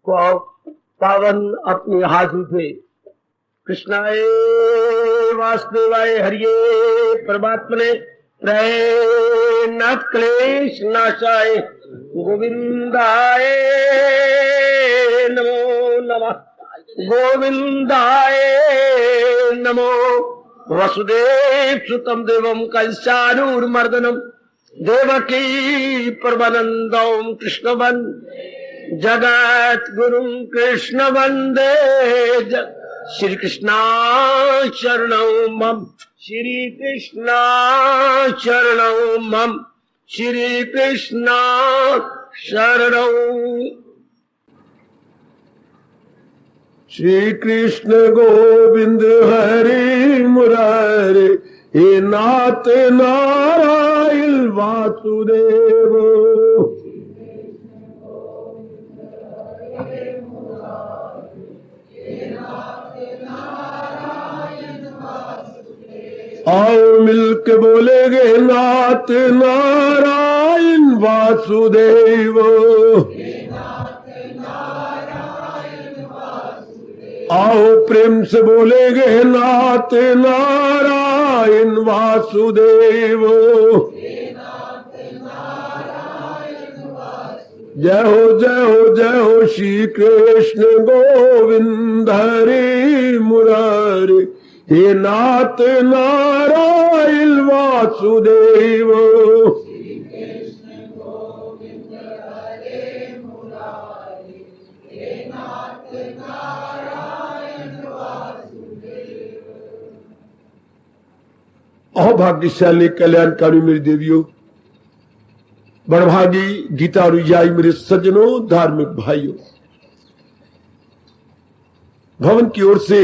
को पावन अपने हाथ उठे। कृष्णाय वासुदेवाय हरिये परमात्मने प्रय न क्लेश नाशाय गोविंदाय नमो नमः। गोविंदाय नमो। वसुदेव सुतम देवम कंसानुर्मर्दनम देवकी परमानंदम कृष्ण जगत गुरु कृष्ण वंदे श्री कृष्णा शरणं मम। श्री कृष्णा शरणं मम। श्री कृष्णा शरणं। श्री कृष्ण गोविंद हरि मुरारे हे नाथ नारायण वासुदेव। आओ मिलके बोलेगे नाथ नारायण वासुदेव। आओ प्रेम से बोलेगे नाथ नारायण वासुदेव। जय हो जय हो जय हो श्री कृष्ण गोविंद हरि मुरारी हे नाथ नारायण वासुदेव। अभाग्यशाली कल्याणकारी मेरी देवियों, बड़भागी गीता अनुयायी मेरे सज्जनों, धार्मिक भाइयों, भवन की ओर से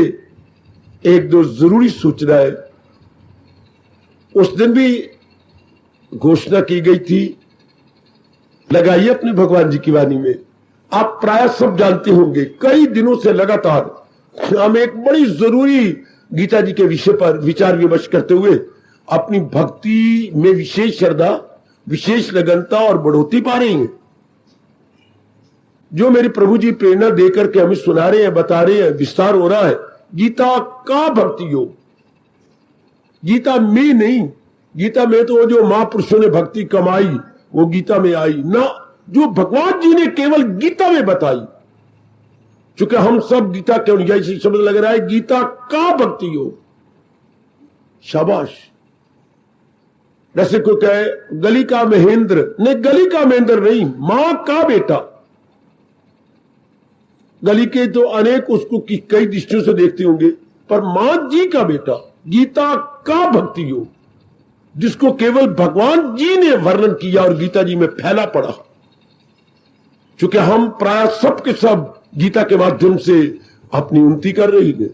एक दो जरूरी सूचनाएं उस दिन भी घोषणा की गई थी, लगाइए अपने भगवान जी की वाणी में। आप प्राय सब जानते होंगे, कई दिनों से लगातार हम एक बड़ी जरूरी गीता जी के विषय पर विचार विमर्श करते हुए अपनी भक्ति में विशेष श्रद्धा, विशेष लगनता और बढ़ोतरी पा रहे हैं। जो मेरे प्रभु जी प्रेरणा देकर के हमें सुना रहे हैं, बता रहे हैं, विस्तार हो रहा है गीता का भक्ति योग। गीता में नहीं, गीता में तो जो महापुरुषों ने भक्ति कमाई वो गीता में आई ना, जो भगवान जी ने केवल गीता में बताई। चूंकि हम सब गीता के अनुयायी से शब्द लग रहा है गीता का भक्ति योग। शाबाश। जैसे कोई कहे गली का महेंद्र, नहीं गली का महेंद्र नहीं, मां का बेटा। गली के तो अनेक उसको कई दृष्टियों से देखते होंगे, पर मां जी का बेटा, गीता का भक्ति योग, जिसको केवल भगवान जी ने वर्णन किया और गीता जी में फैला पड़ा। चूंकि हम प्राय सब के सब गीता के माध्यम से अपनी उन्नति कर रही है,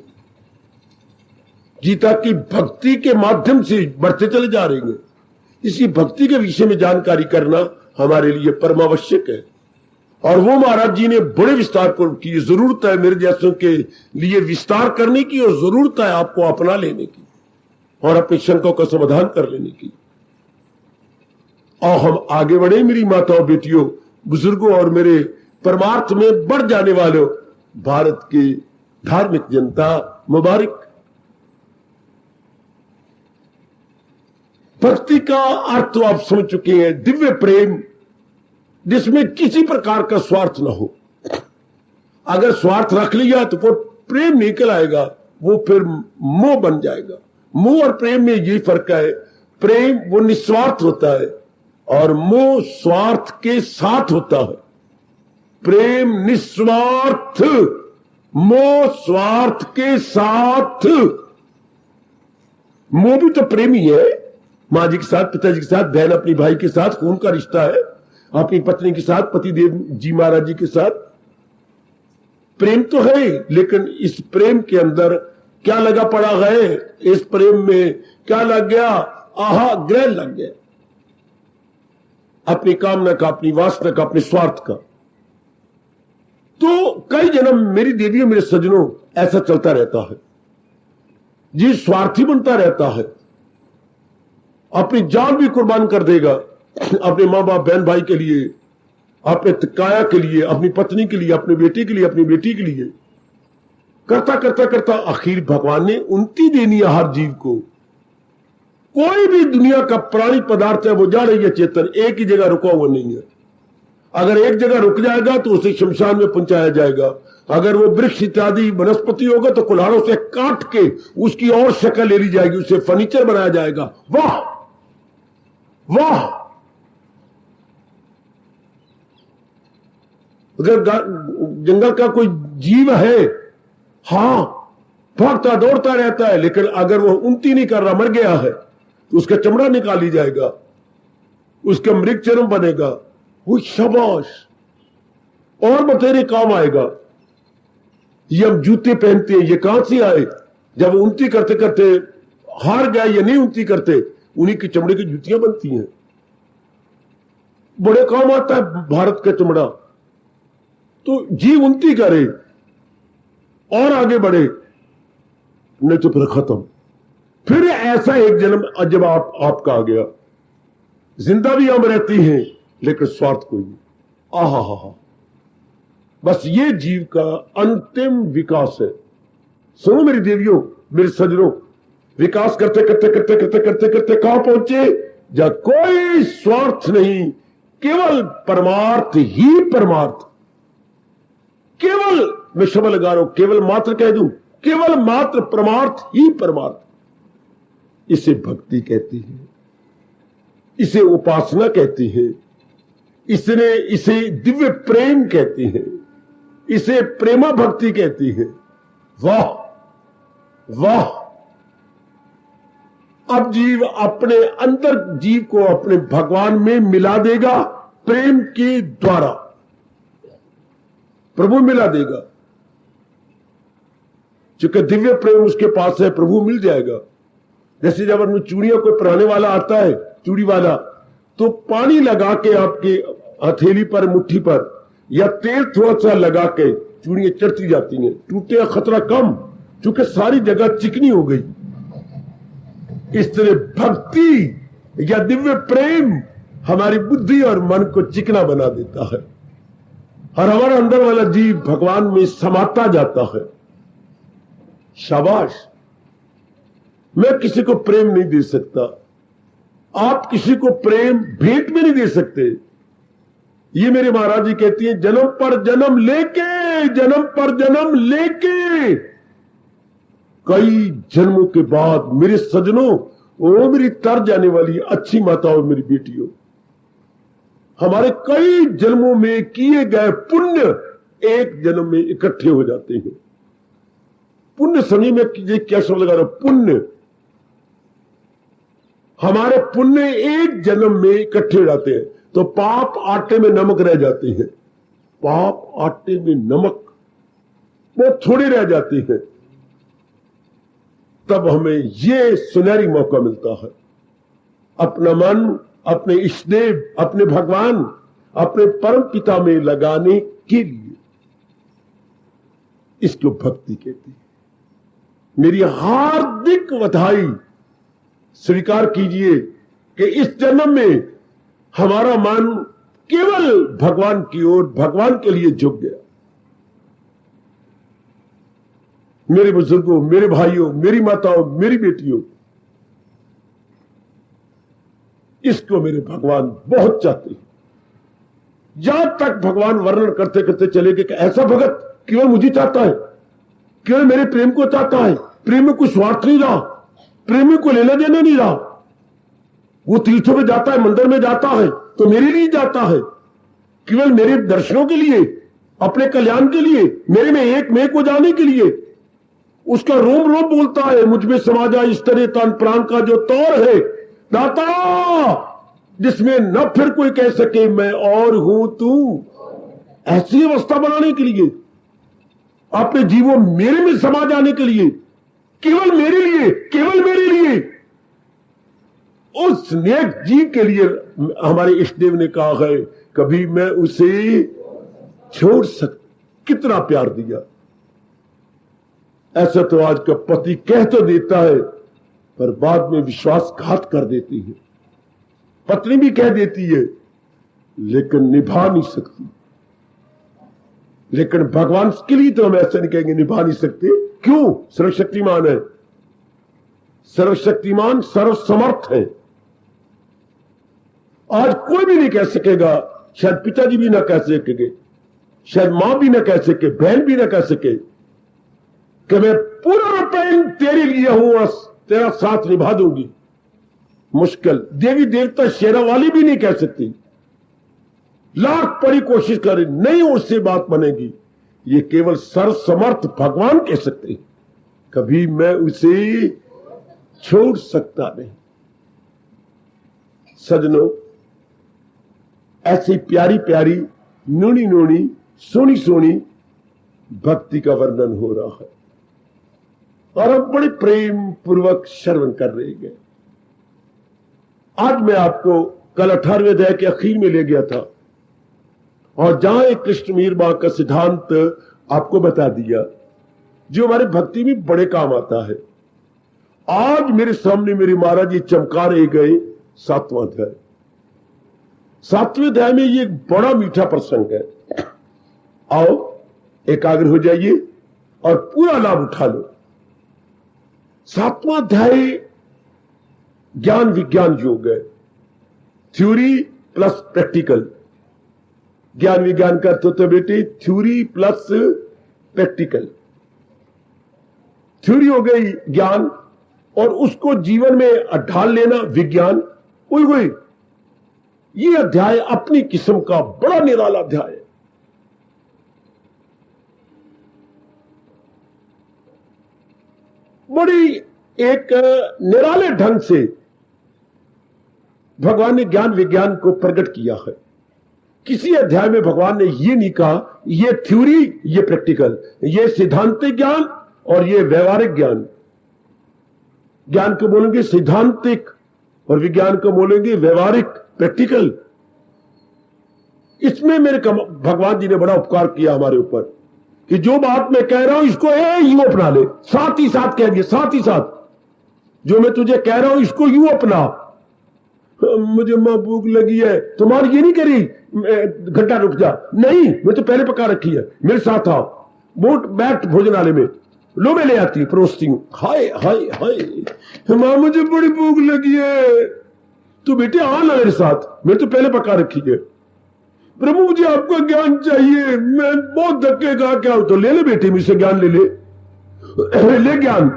गीता की भक्ति के माध्यम से बढ़ते चले जा रही है। इसी भक्ति के विषय में जानकारी करना हमारे लिए परमावश्यक है, और वो महाराज जी ने बड़े विस्तार पर की। जरूरत है मेरे जैसों के लिए विस्तार करने की, और जरूरत है आपको अपना लेने की और अपनी शंकाओं का समाधान कर लेने की। और हम आगे बढ़े मेरी माताओं, बेटियों, बुजुर्गों और मेरे परमार्थ में बढ़ जाने वाले भारत की धार्मिक जनता, मुबारक। भक्ति का अर्थ तो आप समझ चुके हैं, दिव्य प्रेम जिसमें किसी प्रकार का स्वार्थ न हो। अगर स्वार्थ रख लिया तो वो प्रेम निकल आएगा, वो फिर मोह बन जाएगा। मोह और प्रेम में यही फर्क है, प्रेम वो निस्वार्थ होता है और मोह स्वार्थ के साथ होता है। प्रेम निस्वार्थ, मोह स्वार्थ के साथ। मोह भी तो प्रेम ही है, मां जी के साथ, पिताजी के साथ, बहन अपनी भाई के साथ खून का रिश्ता है, अपनी पत्नी के साथ, पतिदेव जी महाराज जी के साथ प्रेम तो है। लेकिन इस प्रेम के अंदर क्या लगा पड़ा है, इस प्रेम में क्या लग गया, आहा ग्रहण लग गया, अपनी कामना का, अपनी वासना का, अपने स्वार्थ का। तो कई जन्म मेरी देवियों, मेरे सज्जनों, ऐसा चलता रहता है। जी स्वार्थी बनता रहता है, अपनी जान भी कुर्बान कर देगा अपने मां बाप, बहन भाई के लिए, अपने काया के लिए, अपनी पत्नी के लिए, अपने बेटे के लिए, अपनी बेटी के लिए, करता करता करता आखिर भगवान ने उन्नति देनी है हर जीव को। कोई भी दुनिया का प्राणी पदार्थ है वो जा रही है चेतन, एक ही जगह रुका हुआ नहीं है। अगर एक जगह रुक जाएगा तो उसे शमशान में पहुंचाया जाएगा। अगर वो वृक्ष इत्यादि वनस्पति होगा तो कुल्हाड़ों से काट के उसकी और शक्ल ले ली जाएगी, उससे फर्नीचर बनाया जाएगा। वाह वाह! अगर जंगल का कोई जीव है, हां, भागता दौड़ता रहता है, लेकिन अगर वो उन्नति नहीं कर रहा, मर गया है, तो उसका चमड़ा निकाली जाएगा, उसका मृग चर्म बनेगा। वो शाबाश, और बतेरे काम आएगा। ये हम जूते पहनते हैं, ये कहां से आए? जब उन्नति करते करते हार गए या नहीं उन्नति करते, उन्हीं की चमड़े की जूतियां बनती हैं। बड़े काम आता है भारत का चमड़ा। तो जीव उन्नति करे और आगे बढ़े, नहीं तो फिर खत्म। फिर ऐसा एक जन्म जब आपका आ गया, जिंदा भी हम रहती हैं लेकिन स्वार्थ कोई नहीं। आहा हा हा, बस ये जीव का अंतिम विकास है। सुनो मेरी देवियों, मेरे सजनों, विकास करते करते करते करते करते करते कहां पहुंचे? जहां कोई स्वार्थ नहीं, केवल परमार्थ ही परमार्थ। केवल, मैं शब्द लगा रहा हूं, केवल मात्र कह दूं, केवल मात्र परमार्थ ही परमार्थ। इसे भक्ति कहती है, इसे उपासना कहती है, इसे दिव्य प्रेम कहती है, इसे प्रेमा भक्ति कहती है। वाह वाह! अब जीव अपने अंदर, जीव को अपने भगवान में मिला देगा प्रेम के द्वारा। प्रभु मिला देगा, चूंकि दिव्य प्रेम उसके पास है, प्रभु मिल जाएगा। जैसे जब अपनी चूड़ियों को पहनाने वाला आता है, चूड़ी वाला, तो पानी लगा के आपके हथेली पर, मुट्ठी पर, या तेल थोड़ा सा लगा के चूड़ियां चढ़ती जाती हैं, टूटे का खतरा कम, चूंकि सारी जगह चिकनी हो गई। इस तरह भक्ति या दिव्य प्रेम हमारी बुद्धि और मन को चिकना बना देता है, और हमारा अंदर वाला जीव भगवान में समाता जाता है। शाबाश! मैं किसी को प्रेम नहीं दे सकता, आप किसी को प्रेम भेंट में नहीं दे सकते। ये मेरे महाराज जी कहती हैं, जन्म पर जन्म लेके, जन्म पर जन्म लेके, कई जन्मों के बाद मेरे सजनों, वो मेरी तर जाने वाली अच्छी माताओं, मेरी बेटियों, हमारे कई जन्मों में किए गए पुण्य एक जन्म में इकट्ठे हो जाते हैं। पुण्य समझ में ये क्या शब्द लगा रहा हूं? पुण्य, हमारे पुण्य एक जन्म में इकट्ठे हो जाते हैं। तो पाप आटे में नमक रह जाते हैं, पाप आटे में नमक बहुत थोड़े रह जाते हैं। तब हमें ये सुनहरी मौका मिलता है अपना मन अपने इष्टदेव, अपने भगवान, अपने परम पिता में लगाने के लिए। इसको भक्ति कहती है। मेरी हार्दिक बधाई स्वीकार कीजिए कि इस जन्म में हमारा मन केवल भगवान की ओर, भगवान के लिए झुक गया। मेरे बुजुर्गों, मेरे भाइयों, मेरी माताओं, मेरी बेटियों, इसको मेरे भगवान बहुत चाहते हैं। जहां तक भगवान वर्णन करते करते चले गए कि ऐसा भगत केवल मुझे चाहता है, केवल मेरे प्रेम को चाहता है, प्रेम में कोई स्वार्थ नहीं रहा, प्रेम में कोई लेना देना नहीं रहा। वो तीर्थों में जाता है, मंदिर में जाता है तो मेरे लिए जाता है, केवल मेरे दर्शनों के लिए, अपने कल्याण के लिए, मेरे में एक में को जाने के लिए। उसका रोम रोम बोलता है, मुझ में समा जा इस तरह तन प्राण का जो तौर है दाता, जिसमें न फिर कोई कह सके मैं और हूं तू। ऐसी अवस्था बनाने के लिए, अपने जीवों मेरे में समा जाने के लिए, केवल मेरे लिए, केवल मेरे लिए, उस नेक जीव के लिए हमारे इष्टदेव ने कहा है कभी मैं उसे छोड़ सकता। कितना प्यार दिया। ऐसा तो आज का पति कह तो देता है पर बाद में विश्वासघात कर देती है। पत्नी भी कह देती है लेकिन निभा नहीं सकती। लेकिन भगवान के लिए तो हम ऐसा नहीं कहेंगे निभा नहीं सकते। क्यों? सर्वशक्तिमान है, सर्वशक्तिमान सर्वसमर्थ है। आज कोई भी नहीं कह सकेगा, शायद पिताजी भी ना कह सकेंगे, शायद मां भी ना कह सके, बहन भी ना कह सके कि मैं पूरा रूपेण तेरे लिए हूं और तेरा साथ निभा दूंगी। मुश्किल। देवी देवता शेरा वाली भी नहीं कह सकती, लाख बड़ी कोशिश करे, नहीं उससे बात बनेगी। ये केवल सर्वसमर्थ भगवान कह सकते हैं, कभी मैं उसे छोड़ सकता नहीं। सजनों, ऐसी प्यारी प्यारी नूनी नूनी सोनी सोनी भक्ति का वर्णन हो रहा है और हम बड़े प्रेम पूर्वक श्रवण कर रहे हैं। आज मैं आपको कल 18वें अध्याय के आखिर में ले गया था और जहां एक कृष्ण मीरबा का सिद्धांत आपको बता दिया जो हमारे भक्ति में बड़े काम आता है। आज मेरे सामने मेरे महाराज जी चमका रहे गए 7वां अध्याय। 7वें अध्याय में ये बड़ा मीठा प्रसंग है। आओ एकाग्र हो जाइए और पूरा लाभ उठा लो। 7वां अध्याय ज्ञान विज्ञान योग है, थ्योरी प्लस प्रैक्टिकल। ज्ञान विज्ञान का अर्थ होता है बेटे थ्योरी प्लस प्रैक्टिकल। थ्योरी हो गई ज्ञान और उसको जीवन में ढाल लेना विज्ञान। वही ये अध्याय अपनी किस्म का बड़ा निराला अध्याय है। बड़ी एक निराले ढंग से भगवान ने ज्ञान विज्ञान को प्रकट किया है। किसी अध्याय में भगवान ने ये नहीं कहा ये थ्योरी ये प्रैक्टिकल, ये सिद्धांतिक ज्ञान और ये व्यवहारिक ज्ञान। ज्ञान को बोलेंगे सिद्धांतिक और विज्ञान को बोलेंगे व्यवहारिक प्रैक्टिकल। इसमें मेरे भगवान जी ने बड़ा उपकार किया हमारे ऊपर कि जो बात मैं कह रहा हूं इसको यूं अपना ले। साथ ही साथ कह दिए, साथ ही साथ जो मैं तुझे कह रहा हूं इसको यूं अपना। मुझे मां भूख लगी है, तुम्हारी ये नहीं करी घंटा रुक जा, नहीं मैं तो पहले पका रखी है, मेरे साथ आओ, बोट बैठ भोजनालय में, लो मैं ले आती परोसती हूं। हाय हाय हाय मां मुझे बड़ी भूख लगी है, तू बेटे आ ना मेरे साथ, मैं तो पहले पका रखी है। प्रभु मुझे आपका ज्ञान चाहिए, मैं बहुत धक्के खा क्या हो, तो ले ले बेटे मुझसे ज्ञान ले ले ज्ञान।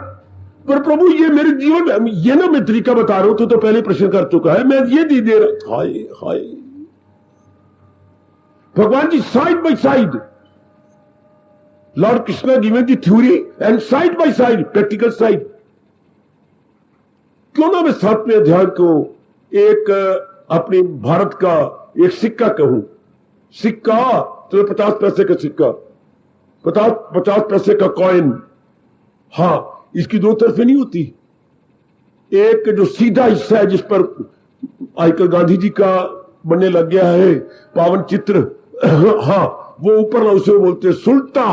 पर प्रभु ये मेरे जीवन में ये ना मैं तरीका बता रहा हूं, तो पहले प्रश्न कर चुका है, मैं ये दे रहा। हाय हाय भगवान जी side by side Lord Krishna given the theory and side by side practical side. क्यों ना मैं 7वें अध्याय को एक अपने भारत का एक सिक्का कहूं। सिक्का तो 50 पैसे का सिक्का, 50 पैसे का कॉइन। हां इसकी दो तरफें नहीं होती। एक जो सीधा हिस्सा है जिस पर आजकल गांधी जी का बनने लग गया है पावन चित्र, हाँ वो ऊपर ना उसे बोलते हैं सुल्टा,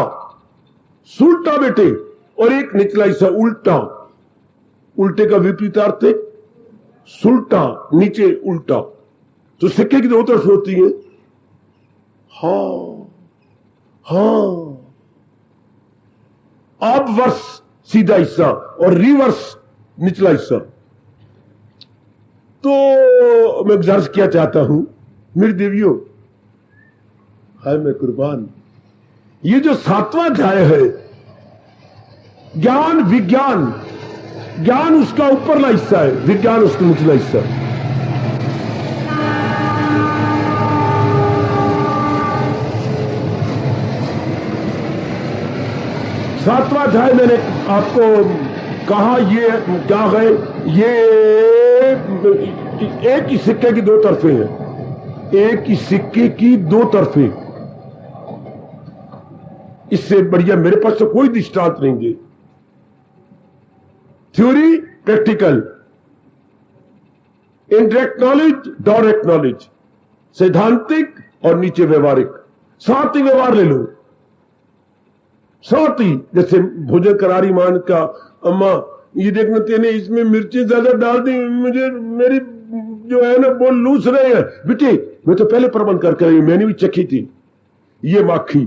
सुल्टा बेटे। और एक निचला हिस्सा उल्टा, उल्टे का विपरीतार्थ है सुल्टा, नीचे उल्टा। तो सिक्के की दो तरफ होती है। हाँ हाँ आप वर्ष सीधा हिस्सा और रिवर्स निचला हिस्सा। तो मैं गुजारिश किया चाहता हूं मेरी देवियों, हाय मैं कुर्बान, ये जो 7वां अध्याय है ज्ञान विज्ञान, ज्ञान उसका ऊपरला हिस्सा है, विज्ञान उसका निचला हिस्सा है। सातवां अध्याय मैंने आपको कहा ये क्या है, ये एक ही सिक्के की दो तरफे हैं, एक ही सिक्के की दो तरफे। इससे बढ़िया मेरे पास तो कोई दृष्टांत नहीं है। Theory practical, indirect knowledge direct knowledge, सैद्धांतिक और नीचे व्यवहारिक। साथ ही व्यवहार ले लो, साथ ही जैसे भोजन करारी मान का, अम्मा ये देखना तेने इसमें मिर्ची ज्यादा डाल दी, मुझे मेरी जो है ना वो लूस रहे हैं। बेटे मैं तो पहले प्रबंध करके आई, मैंने भी चखी थी ये माखी।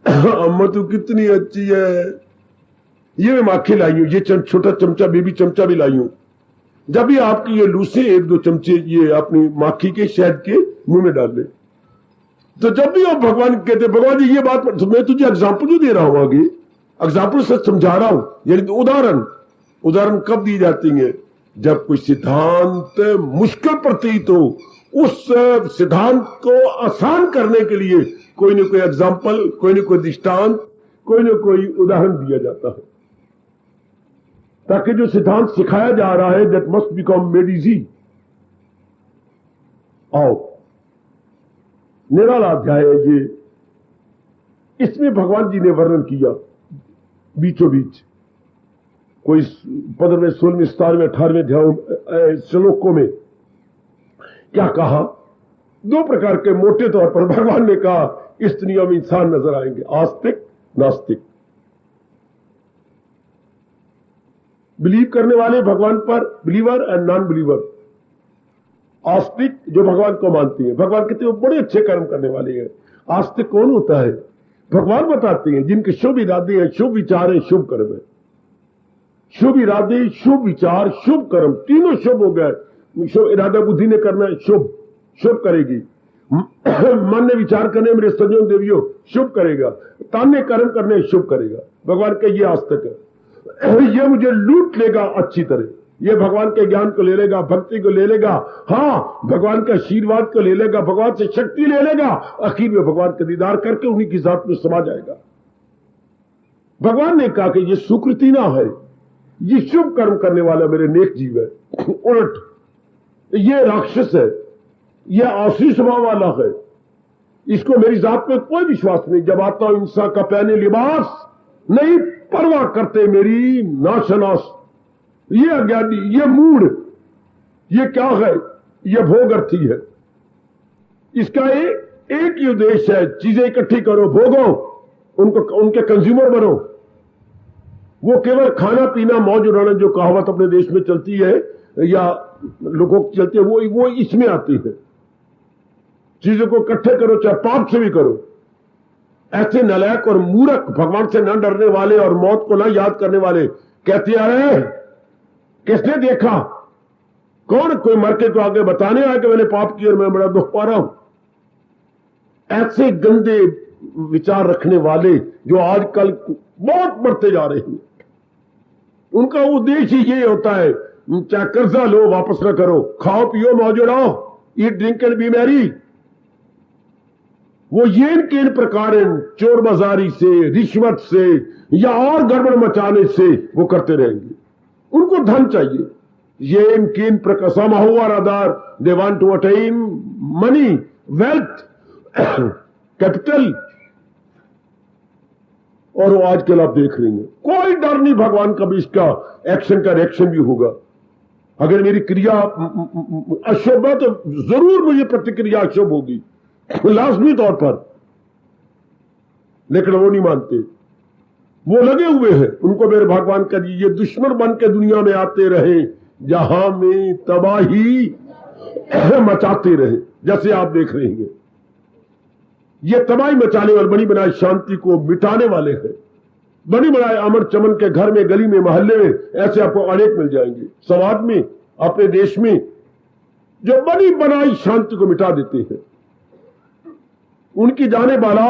अम्मा तो कितनी अच्छी है, ये मैं माखी लाई हूं, ये छोटा चमचा बेबी चमचा भी लाई हूं। जब भी आपकी ये लूसे 1-2 चमचे ये अपनी माखी के शहद के मुंह में डाल ले। तो जब भी आप भगवान कहते भगवान जी ये बात, तो मैं तुझे एग्जाम्पल जो दे रहा हूं, आगे एग्जाम्पल से समझा रहा हूं। यानी उदाहरण कब दी जाती है? जब कोई सिद्धांत मुश्किल प्रतीत हो, उस सिद्धांत को आसान करने के लिए कोई न कोई एग्जाम्पल, कोई न कोई दृष्टांत, कोई न कोई उदाहरण दिया जाता है, ताकि जो सिद्धांत सिखाया जा रहा है that must become made easy. आओ निराला अध्याय है ये, इसमें भगवान जी ने वर्णन किया बीचों बीच कोई 15वें 16वें 17वें 18वें श्लोकों में क्या कहा। 2 प्रकार के मोटे तौर पर भगवान ने कहा इस दुनिया में इंसान नजर आएंगे, आस्तिक नास्तिक। बिलीव करने वाले भगवान पर, बिलीवर एंड नॉन बिलीवर। आस्तिक जो भगवान को मानती है, भगवान कहते हैं वो बड़े अच्छे कर्म करने वाले हैं। आस्तिक कौन होता है? भगवान बताते हैं जिनके शुभ इरादे हैं, शुभ विचार है, शुभ कर्म है। शुभ इरादे, शुभ विचार, शुभ कर्म, तीनों शुभ हो गए। शुभ इरादा बुद्धि ने करना है, शुभ करेगी। मन ने विचार करने, मेरे सज्जन देवियों, शुभ करेगा। तन ने कर्म करने, शुभ करेगा। भगवान का ये आस्तिक है। ये मुझे लूट लेगा अच्छी तरह, ये भगवान के ज्ञान को ले लेगा, भक्ति को ले लेगा, हाँ भगवान के आशीर्वाद को ले लेगा, भगवान से शक्ति ले लेगा, आखिर में भगवान का दीदार करके उन्हीं की जात में समा जाएगा। भगवान ने कहा कि ये सुकृति ना है, ये शुभ कर्म करने वाला मेरे नेक जीव है। उलट ये राक्षस है, ये आशी स्वभाव वाला है, इसको मेरी जात में कोई विश्वास नहीं। जब आता हूं इंसान का पहने लिबास नहीं परवाह करते मेरी नाशनाश। ये अज्ञानी, ये मूढ़, ये क्या है? ये भोगर्थी है। इसका एक ही उद्देश्य है, चीजें इकट्ठी करो, भोगो, उनके कंज्यूमर बनो। वो केवल खाना पीना मौज उड़ाना जो कहावत अपने देश में चलती है या लोगों की चलती है, वो इसमें आती है। चीजों को इकट्ठे करो, चाहे पाप से भी करो। ऐसे नालायक और मूर्ख, भगवान से न डरने वाले और मौत को न याद करने वाले कहते अरे किसने देखा? कौन कोई मर के को आगे बताने आया कि मैंने पाप किया और मैं बड़ा दुख पा रहा हूं? ऐसे गंदे विचार रखने वाले जो आजकल बहुत बढ़ते जा रहे हैं, उनका उद्देश्य ये होता है चाहे कर्जा लो वापस न करो, खाओ पियो मौज उड़ाओ, eat drink and B Mary. वो ये इन प्रकार चोर बाजारी से, रिश्वत से या और गड़बड़ मचाने से वो करते रहेंगे। उनको धन चाहिए। ये इनके प्रकार समाहुआर आधार, they want to attain money, wealth, capital. और वो आजकल आप देख रहे हैं कोई डर नहीं भगवान का भी, इसका एक्शन का रिएक्शन भी होगा। अगर मेरी क्रिया अशुभ है तो जरूर मुझे प्रतिक्रिया अशुभ होगी, लाजमी तौर पर। लेकिन वो नहीं मानते, वो लगे हुए हैं। उनको मेरे भगवान का ये दुश्मन बन के दुनिया में आते रहे, जहां में तबाही मचाते रहे। जैसे आप देख रहे हैं ये तबाही मचाने वाले, बनी बनाई शांति को मिटाने वाले हैं। बनी बनाए अमर चमन के घर में, गली में, मोहल्ले में ऐसे आपको अनेक मिल जाएंगे। समाज में, अपने देश में, जो बनी बनाई शांति को मिटा देते हैं। उनकी जाने वाला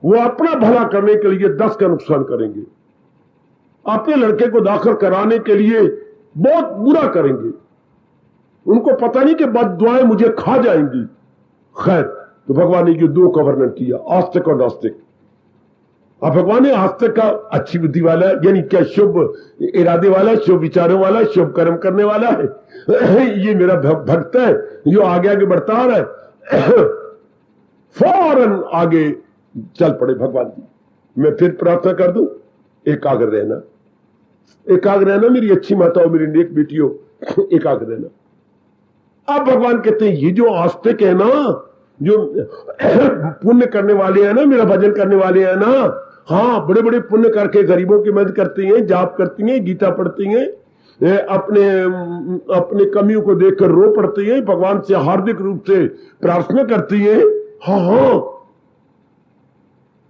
वो अपना भला करने के लिए 10 का नुकसान करेंगे। अपने लड़के को दाखिल कराने के लिए बहुत बुरा करेंगे। उनको पता नहीं कि बद्दुआएं मुझे खा जाएंगी। खैर, तो भगवान ने ये 2 का वर्णन किया, आस्तिक और नास्तिक। अब भगवान ने आस्तिक का अच्छी बुद्धि वाला, यानी क्या शुभ इरादे वाला, शुभ विचारों वाला, शुभ कर्म करने वाला है, ये मेरा भक्त है जो आगे आगे बढ़ता आ रहा है। फौरन आगे चल पड़े भगवान जी। मैं फिर प्रार्थना कर दूं, एकाग्र रहना, एकाग्र रहना मेरी अच्छी माताओं, मेरी नेक बेटियों, एकाग्र रहना। अब भगवान कहते हैं ये जो आस्तिक है ना, जो पुण्य करने वाले हैं ना, मेरा भजन करने वाले हैं ना, हाँ बड़े बड़े पुण्य करके गरीबों की मदद करती हैं, जाप करती हैं, गीता पढ़ती हैं, अपने अपने कमियों को देखकर रो पड़ती है, भगवान से हार्दिक रूप से प्रार्थना करती है। हाँ हाँ,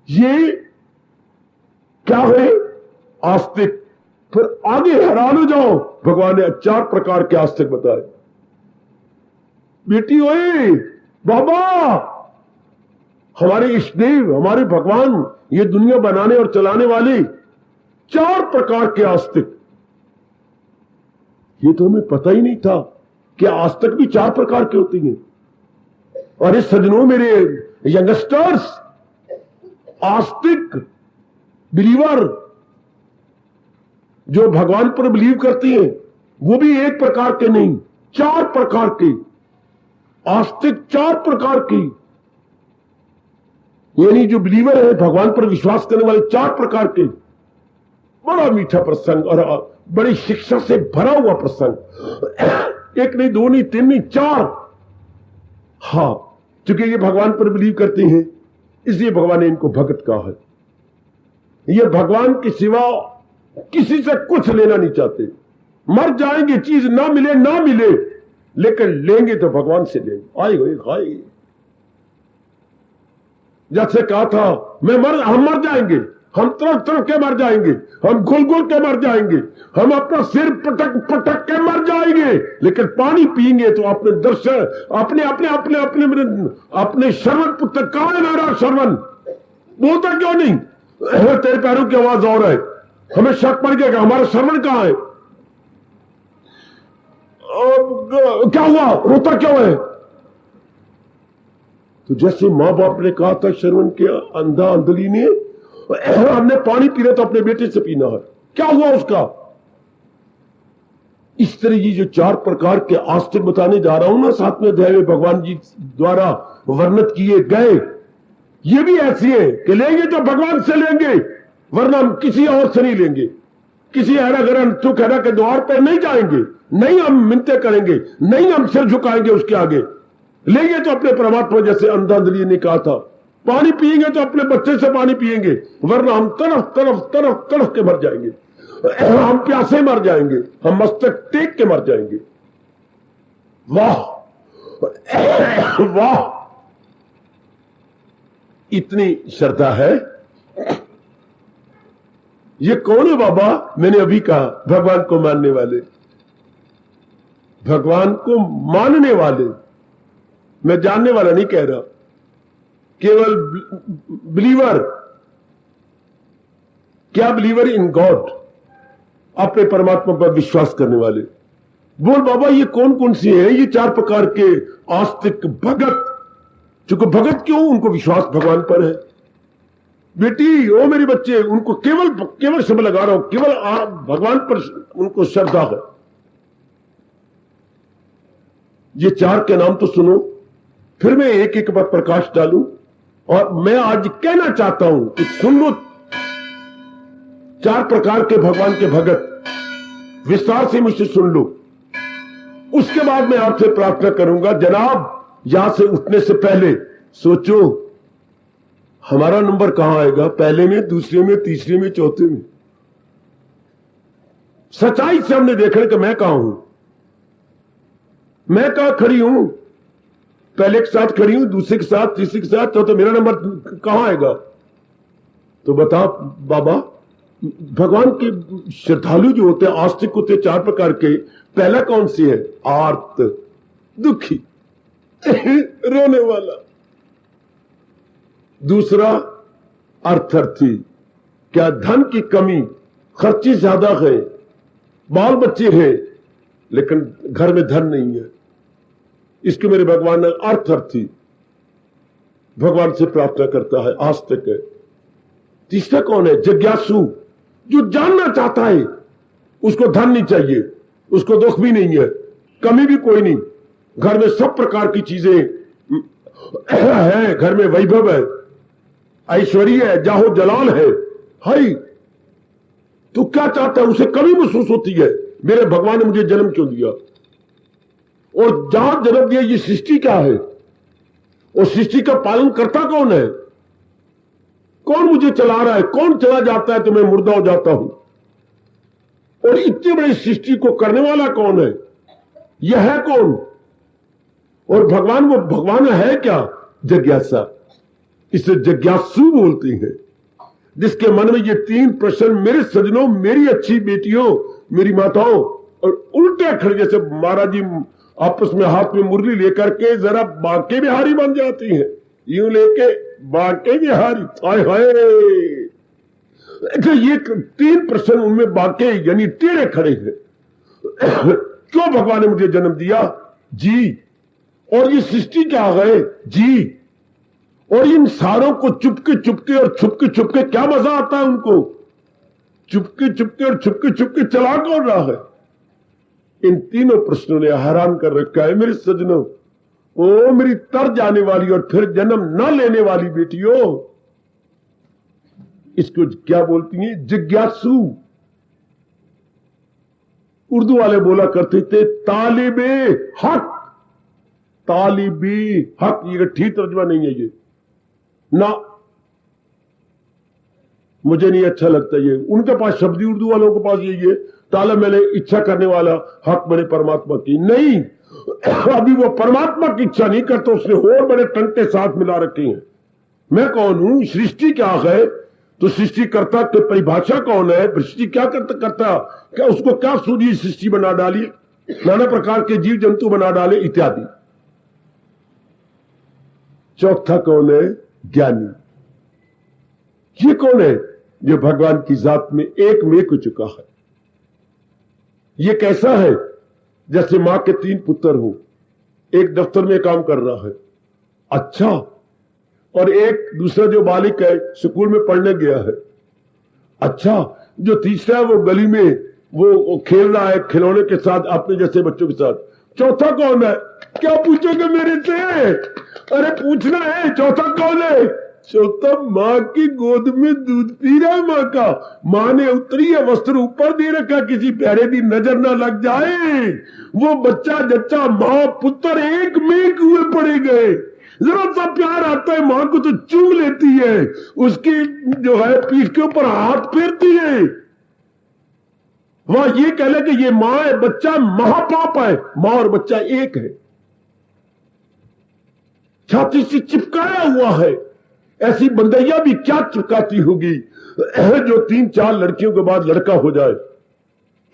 ये क्या है? आस्तिक। फिर आगे हैरान हो जाओ, भगवान ने 4 प्रकार के आस्तिक बताए। बेटी ओए बाबा, हमारे इष्टदेव, हमारे भगवान, ये दुनिया बनाने और चलाने वाले 4 प्रकार के आस्तिक। ये तो हमें पता ही नहीं था कि आस्तिक भी 4 प्रकार के होती हैं। और इस सज्जनों, मेरे यंगस्टर्स, आस्तिक बिलीवर जो भगवान पर बिलीव करती हैं, वो भी 1 प्रकार के नहीं, 4 प्रकार के आस्तिक, 4 प्रकार की। यानी जो बिलीवर है, भगवान पर विश्वास करने वाले 4 प्रकार के। बड़ा मीठा प्रसंग और बड़ी शिक्षा से भरा हुआ प्रसंग। 1 नहीं, 2 नहीं, 3 नहीं, 4। हाँ, क्योंकि ये भगवान पर बिलीव करते हैं, इसलिए भगवान ने इनको भगत कहा है। ये भगवान के सिवा किसी से कुछ लेना नहीं चाहते। मर जाएंगे, चीज ना मिले ना मिले, लेकिन लेंगे तो भगवान से लेंगे। आए हुए खाए। जैसे कहा था, हम मर जाएंगे, हम तरफ तरफ के मर जाएंगे, हम घुल घुल के मर जाएंगे, हम अपना सिर पटक पटक के मर जाएंगे, लेकिन पानी पिएंगे तो अपने दर्शन, अपने अपने अपने अपने अपने श्रवण पुत्र, कहां है मेरा श्रवण? बोलता क्यों नहीं? तेरे पैरों की आवाज और है। हमें शक पड़ गया कि हमारा श्रवण कहां है? क्या हुआ, रोता क्यों है? तो जैसे मां बाप ने कहा था श्रवण किया, अंधा अंधली ने, हमने पानी पीना तो अपने बेटे से पीना है, क्या हुआ उसका? इस तरह ये जो 4 प्रकार के आस्तिक बताने जा रहा हूं ना, 7वें अध्याय में भगवान जी द्वारा वर्णित किए गए, ये भी ऐसी है कि लेंगे तो भगवान से लेंगे, वरना हम किसी और से नहीं लेंगे। किसी हैरागरन सुखहरा के द्वार पर नहीं जाएंगे, नहीं हम मिन्नतें करेंगे, नहीं हम सिर झुकाएंगे उसके आगे। लेंगे तो अपने परमात्मा, जैसे अंधाधुंधी ने कहा था, पानी पिएंगे तो अपने बच्चे से पानी पिएंगे, वरना हम तरफ तरफ तरफ तरफ के मर जाएंगे। हम प्यासे मर जाएंगे, हम मस्तक टेक के मर जाएंगे। वाह वाह, इतनी श्रद्धा है। ये कौन है बाबा? मैंने अभी कहा, भगवान को मानने वाले, भगवान को मानने वाले। मैं जानने वाला नहीं कह रहा, केवल बिलीवर। क्या? बिलीवर इन गॉड, अपने परमात्मा पर विश्वास करने वाले। बोल बाबा, ये कौन कौन सी है ये 4 प्रकार के आस्तिक भगत? चूंकि भगत क्यों? उनको विश्वास भगवान पर है। बेटी, ओ मेरे बच्चे, उनको केवल शब्द लगा रहा हूं, केवल भगवान पर उनको श्रद्धा है। ये 4 के नाम तो सुनो, फिर मैं एक एक पर प्रकाश डालूं। और मैं आज कहना चाहता हूं कि सुन लो, 4 प्रकार के भगवान के भगत, विस्तार से मुझसे सुन लो। उसके बाद मैं आपसे प्रार्थना करूंगा। जनाब, यहां से उठने से पहले सोचो, हमारा नंबर कहां आएगा? पहले में, दूसरे में, तीसरे में, चौथे में? सच्चाई से हमने देखने कि मैं कहां हूं, मैं कहां खड़ी हूं? पहले के साथ खड़ी हूं, दूसरे के साथ, तीसरे के साथ, तो मेरा नंबर कहां आएगा? तो बता बाबा, भगवान के श्रद्धालु जो होते हैं, आस्तिक होते हैं 4 प्रकार के, पहला कौन सी है? आर्त, दुखी, रोने वाला। दूसरा अर्थर्थी, क्या धन की कमी, खर्ची ज्यादा है, बाल बच्चे हैं, लेकिन घर में धन नहीं है, इसके मेरे भगवान ने अर्थर्थी, भगवान से प्रार्थना करता है, आस्तिक है। तीसरा कौन है? जिज्ञासु, जो जानना चाहता है, उसको धन नहीं चाहिए, उसको दुख भी नहीं है, कमी भी कोई नहीं, घर में सब प्रकार की चीजें है, घर में वैभव है, ऐश्वर्य है, जाहो जलाल है, हाय। तो क्या चाहता है? उसे कमी महसूस होती है, मेरे भगवान ने मुझे जन्म क्यों दिया, और जहां जन्म दिया, ये सृष्टि क्या है, और सृष्टि का पालन करता कौन है? कौन मुझे चला रहा है? कौन चला जाता है तो मैं मुर्दा हो जाता हूं? और इतनी बड़ी सृष्टि को करने वाला कौन है? यह है कौन? और भगवान, वो भगवान है क्या? जिज्ञासा। इसे जिज्ञासु बोलते हैं, जिसके मन में ये 3 प्रश्न, मेरे सजनों, मेरी अच्छी बेटियों, मेरी माताओं, और उल्टे खड़े जैसे महाराज जी आपस में हाथ में मुरली लेकर के जरा बांके बिहारी बन जाती हैं, यूं लेके बांके बिहारी, हाय हाय। ये 3 प्रश्न उनमें बांके यानी टेढ़े खड़े हैं। क्यों भगवान ने मुझे जन्म दिया? जी। और ये सृष्टि क्या है? जी। और इन सारों को चुपके चुपके और छुपके छुपके क्या मजा आता है उनको? चुपके चुपके और छुपके छुपके चला कौन रहा है? इन तीनों प्रश्नों ने हैरान कर रखा है मेरे सजनों। ओ मेरी तर जाने वाली और फिर जन्म न लेने वाली बेटियों, इसको क्या बोलती हैं? जिज्ञासु। उर्दू वाले बोला करते थे तालिबे हक। तालिबे हक, ये ठीक तर्जुमा नहीं है ये ना, मुझे नहीं अच्छा लगता ये। उनके पास शब्द, उर्दू वालों के पास ये तालब मैंने इच्छा करने वाला, हक मैंने परमात्मा की। नहीं, अभी वो परमात्मा की इच्छा नहीं करता, उसने और बड़े टंटे साथ मिला रखे हैं। मैं कौन हूं? सृष्टि क्या है? तो सृष्टिकर्ता की परिभाषा कौन है? सृष्टि क्या करता क्या? उसको क्या सूझी? सृष्टि बना डाली, नाना प्रकार के जीव जंतु बना डाले इत्यादि। चौथा कौन है? ज्ञानी। ये कौन है? जो भगवान की जात में एक में हो चुका है। ये कैसा है? जैसे मां के 3 पुत्र हो, एक दफ्तर में काम कर रहा है, अच्छा, और एक दूसरा जो बालिक है स्कूल में पढ़ने गया है, अच्छा, जो तीसरा है वो गली में वो खेल रहा है खिलौने के साथ, अपने जैसे बच्चों के साथ। चौथा कौन है? क्या पूछोगे मेरे से? अरे पूछना है, चौथा कौन है? चौथा माँ की गोद में दूध पी रहा है माँ का। माँ ने उतरी है, वस्त्र ऊपर दे रखा, किसी प्यारे की नजर ना लग जाए। वो बच्चा जच्चा माँ पुत्र एक में हुए पड़े गए। जरा सा प्यार आता है माँ को तो चूम लेती है, उसकी जो है पीठ के ऊपर हाथ फेरती है। वह ये कह ले कि ये माँ है, बच्चा महापाप है। माँ और बच्चा एक है, छाती से चिपकाया हुआ है। ऐसी बंदैया भी क्या चिपकाती होगी जो 3-4 लड़कियों के बाद लड़का हो जाए।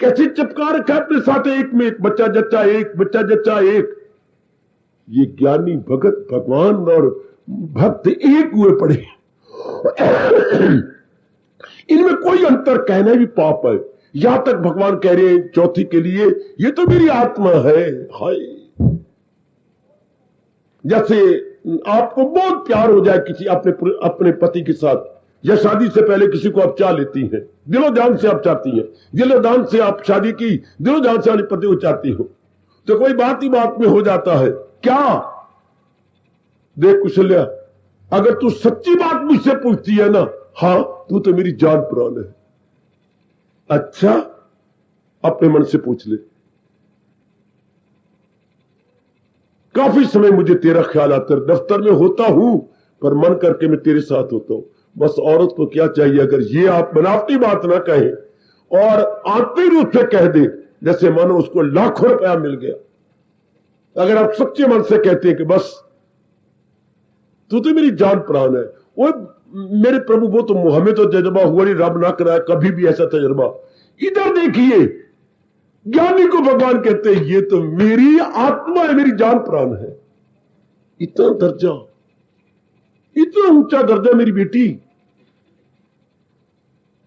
कैसे चिपका रखा अपने साथ एक में, एक बच्चा जच्चा एक, बच्चा जच्चा एक। ये ज्ञानी भगत भगवान और भक्त एक हुए पड़े। इनमें कोई अंतर कहना भी पाप है। यहां तक भगवान कह रहे हैं चौथी के लिए, ये तो मेरी आत्मा है। हाय, जैसे आपको बहुत प्यार हो जाए किसी अपने पति के साथ, या शादी से पहले किसी को आप चाह लेती हैं, दिलो जान से आप चाहती हैं, दिलो जान से आप शादी की, दिलो जान से अपने पति को चाहती हो, तो कोई बात ही बात में हो जाता है। क्या देख कुशल्या, अगर तू सच्ची बात मुझसे पूछती है ना, हाँ तू तो मेरी जान प्राण है। अच्छा, अपने मन से पूछ ले। काफी समय मुझे तेरा ख्याल आता है, दफ्तर में होता हूं पर मन करके मैं तेरे साथ होता हूं। बस औरत को क्या चाहिए, अगर ये आप बनावटी बात ना कहें और आंतरिक रूप से कह दे, जैसे मानो उसको लाखों रुपया मिल गया। अगर आप सच्चे मन से कहते हैं कि बस तू तो मेरी जान प्राण है, वो मेरे प्रभु, वो तो हमें तो तजर्बा हुआ नहीं, रब ना कराया कभी भी ऐसा तजर्बा। इधर देखिए, ज्ञानी को भगवान कहते हैं ये तो मेरी आत्मा है, मेरी जान प्राण है। इतना दर्जा, इतना ऊंचा दर्जा मेरी बेटी।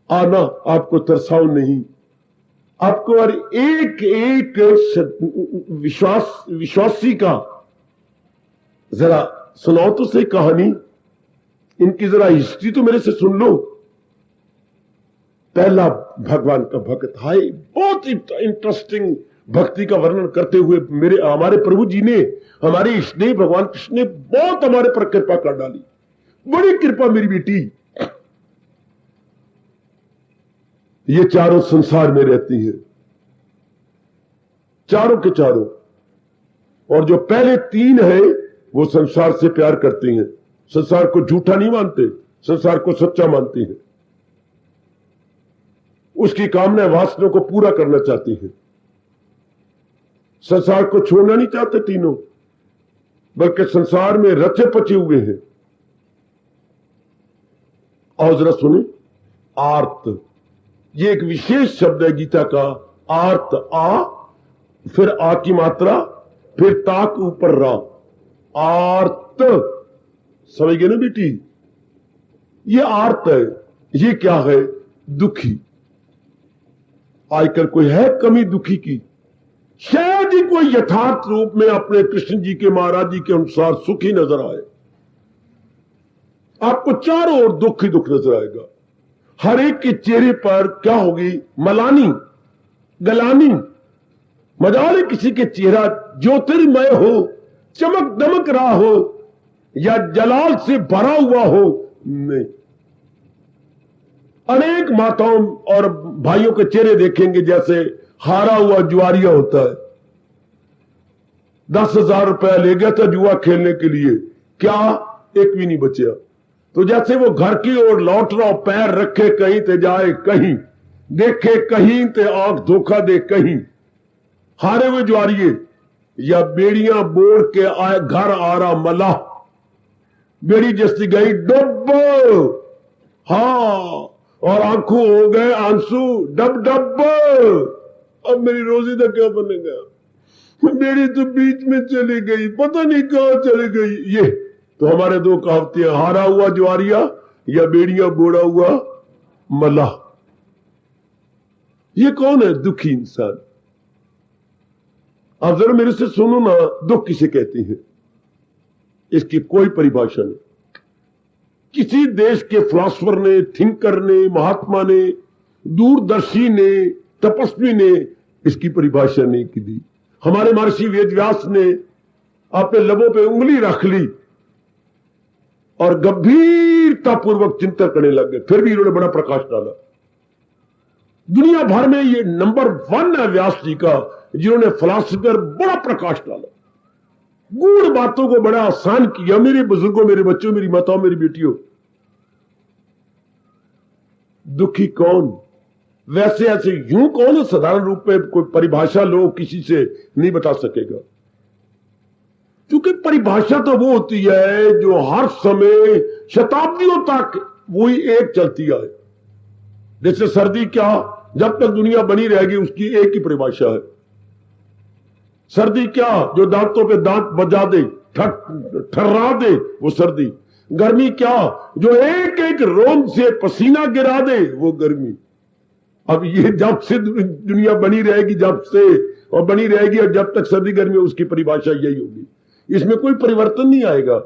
आना आपको तरसाओ नहीं, आपको और एक एक विश्वासी का जरा सुनाओ तो सही कहानी, इनकी जरा हिस्ट्री तो मेरे से सुन लो। पहला भगवान का भक्त, हाय बहुत इंटरेस्टिंग भक्ति का वर्णन करते हुए हमारे प्रभु जी ने, हमारे इष्टदेव भगवान कृष्ण ने बहुत हमारे पर कृपा कर डाली। बड़ी कृपा मेरी बेटी। ये चारों संसार में रहती है, चारों के चारों, और जो पहले 3 है वो संसार से प्यार करते हैं, संसार को झूठा नहीं मानते, संसार को सच्चा मानते हैं। उसकी कामना वासना को पूरा करना चाहती है। संसार को छोड़ना नहीं चाहते तीनों, बल्कि संसार में रचे पचे हुए हैं। और जरा सुने, आर्त, ये एक विशेष शब्द है गीता का। आर्त, आ, फिर आ की मात्रा, फिर ताक ऊपर रा, आर्त। समझ गए ना बेटी? ये आर्त है। ये क्या है? दुखी। आजकल कोई है कमी दुखी की? शायद ही कोई यथार्थ रूप में अपने कृष्ण जी के, महाराज जी के अनुसार सुखी नजर आए। आपको चारों ओर दुख ही दुख नजर आएगा। हर एक के चेहरे पर क्या होगी? मलानी, गलानी। मजाल किसी के चेहरा ज्योतिर्मय हो, चमक दमक रहा हो, या जलाल से भरा हुआ हो, नहीं। अनेक माताओं और भाइयों के चेहरे देखेंगे जैसे हारा हुआ जुआरिया होता है। 10,000 रुपया ले गया था जुआ खेलने के लिए, क्या एक भी नहीं बचा। तो जैसे वो घर की ओर लौट रहा, पैर रखे कहीं ते जाए कहीं, देखे कहीं ते आंख धोखा दे कहीं। हारे हुए जुआरिये, या बेड़ियां बोड़ के आए घर आ रहा मलाह, बेड़ी जैसी गई डुब, हाँ, और आंखों हो गए आंसू डब डब। अब मेरी रोजी का क्या बनेगा? बेड़ी तो बीच में चली गई, पता नहीं कहां चली गई। ये तो हमारे दो कहावतें, हारा हुआ ज्वारिया या बेड़ियां बोड़ा हुआ मलाह। ये कौन है दुखी इंसान? आप जरा मेरे से सुनो ना, दुख किसे कहते हैं? इसकी कोई परिभाषा नहीं। किसी देश के फिलोसफर ने, थिंकर ने, महात्मा ने, दूरदर्शी ने, तपस्वी ने इसकी परिभाषा नहीं की दी। हमारे महर्षि वेदव्यास ने अपने लबों पे उंगली रख ली और गंभीरतापूर्वक चिंतन करने लग गए, फिर भी इन्होंने बड़ा प्रकाश डाला। दुनिया भर में ये नंबर 1 है व्यास जी का, जिन्होंने फिलॉसफर बड़ा प्रकाश डाला, गूढ़ बातों को बड़ा आसान किया। मेरे बुजुर्गों, मेरे बच्चों, मेरी माताओं, मेरी बेटियों, दुखी कौन? वैसे ऐसे यूं कौन है साधारण रूप में कोई परिभाषा लोग किसी से नहीं बता सकेगा, क्योंकि परिभाषा तो वो होती है जो हर समय शताब्दियों तक वही एक चलती आए। जैसे सर्दी, क्या जब तक दुनिया बनी रहेगी उसकी एक ही परिभाषा है। सर्दी क्या? जो दांतों पे दांत बजा दे, ठर्रा दे, वो सर्दी। गर्मी क्या? जो एक एक रोम से पसीना गिरा दे, वो गर्मी। अब ये जब से दुनिया बनी रहेगी, जब से और बनी रहेगी, और जब तक सर्दी गर्मी, उसकी परिभाषा यही होगी। इसमें कोई परिवर्तन नहीं आएगा,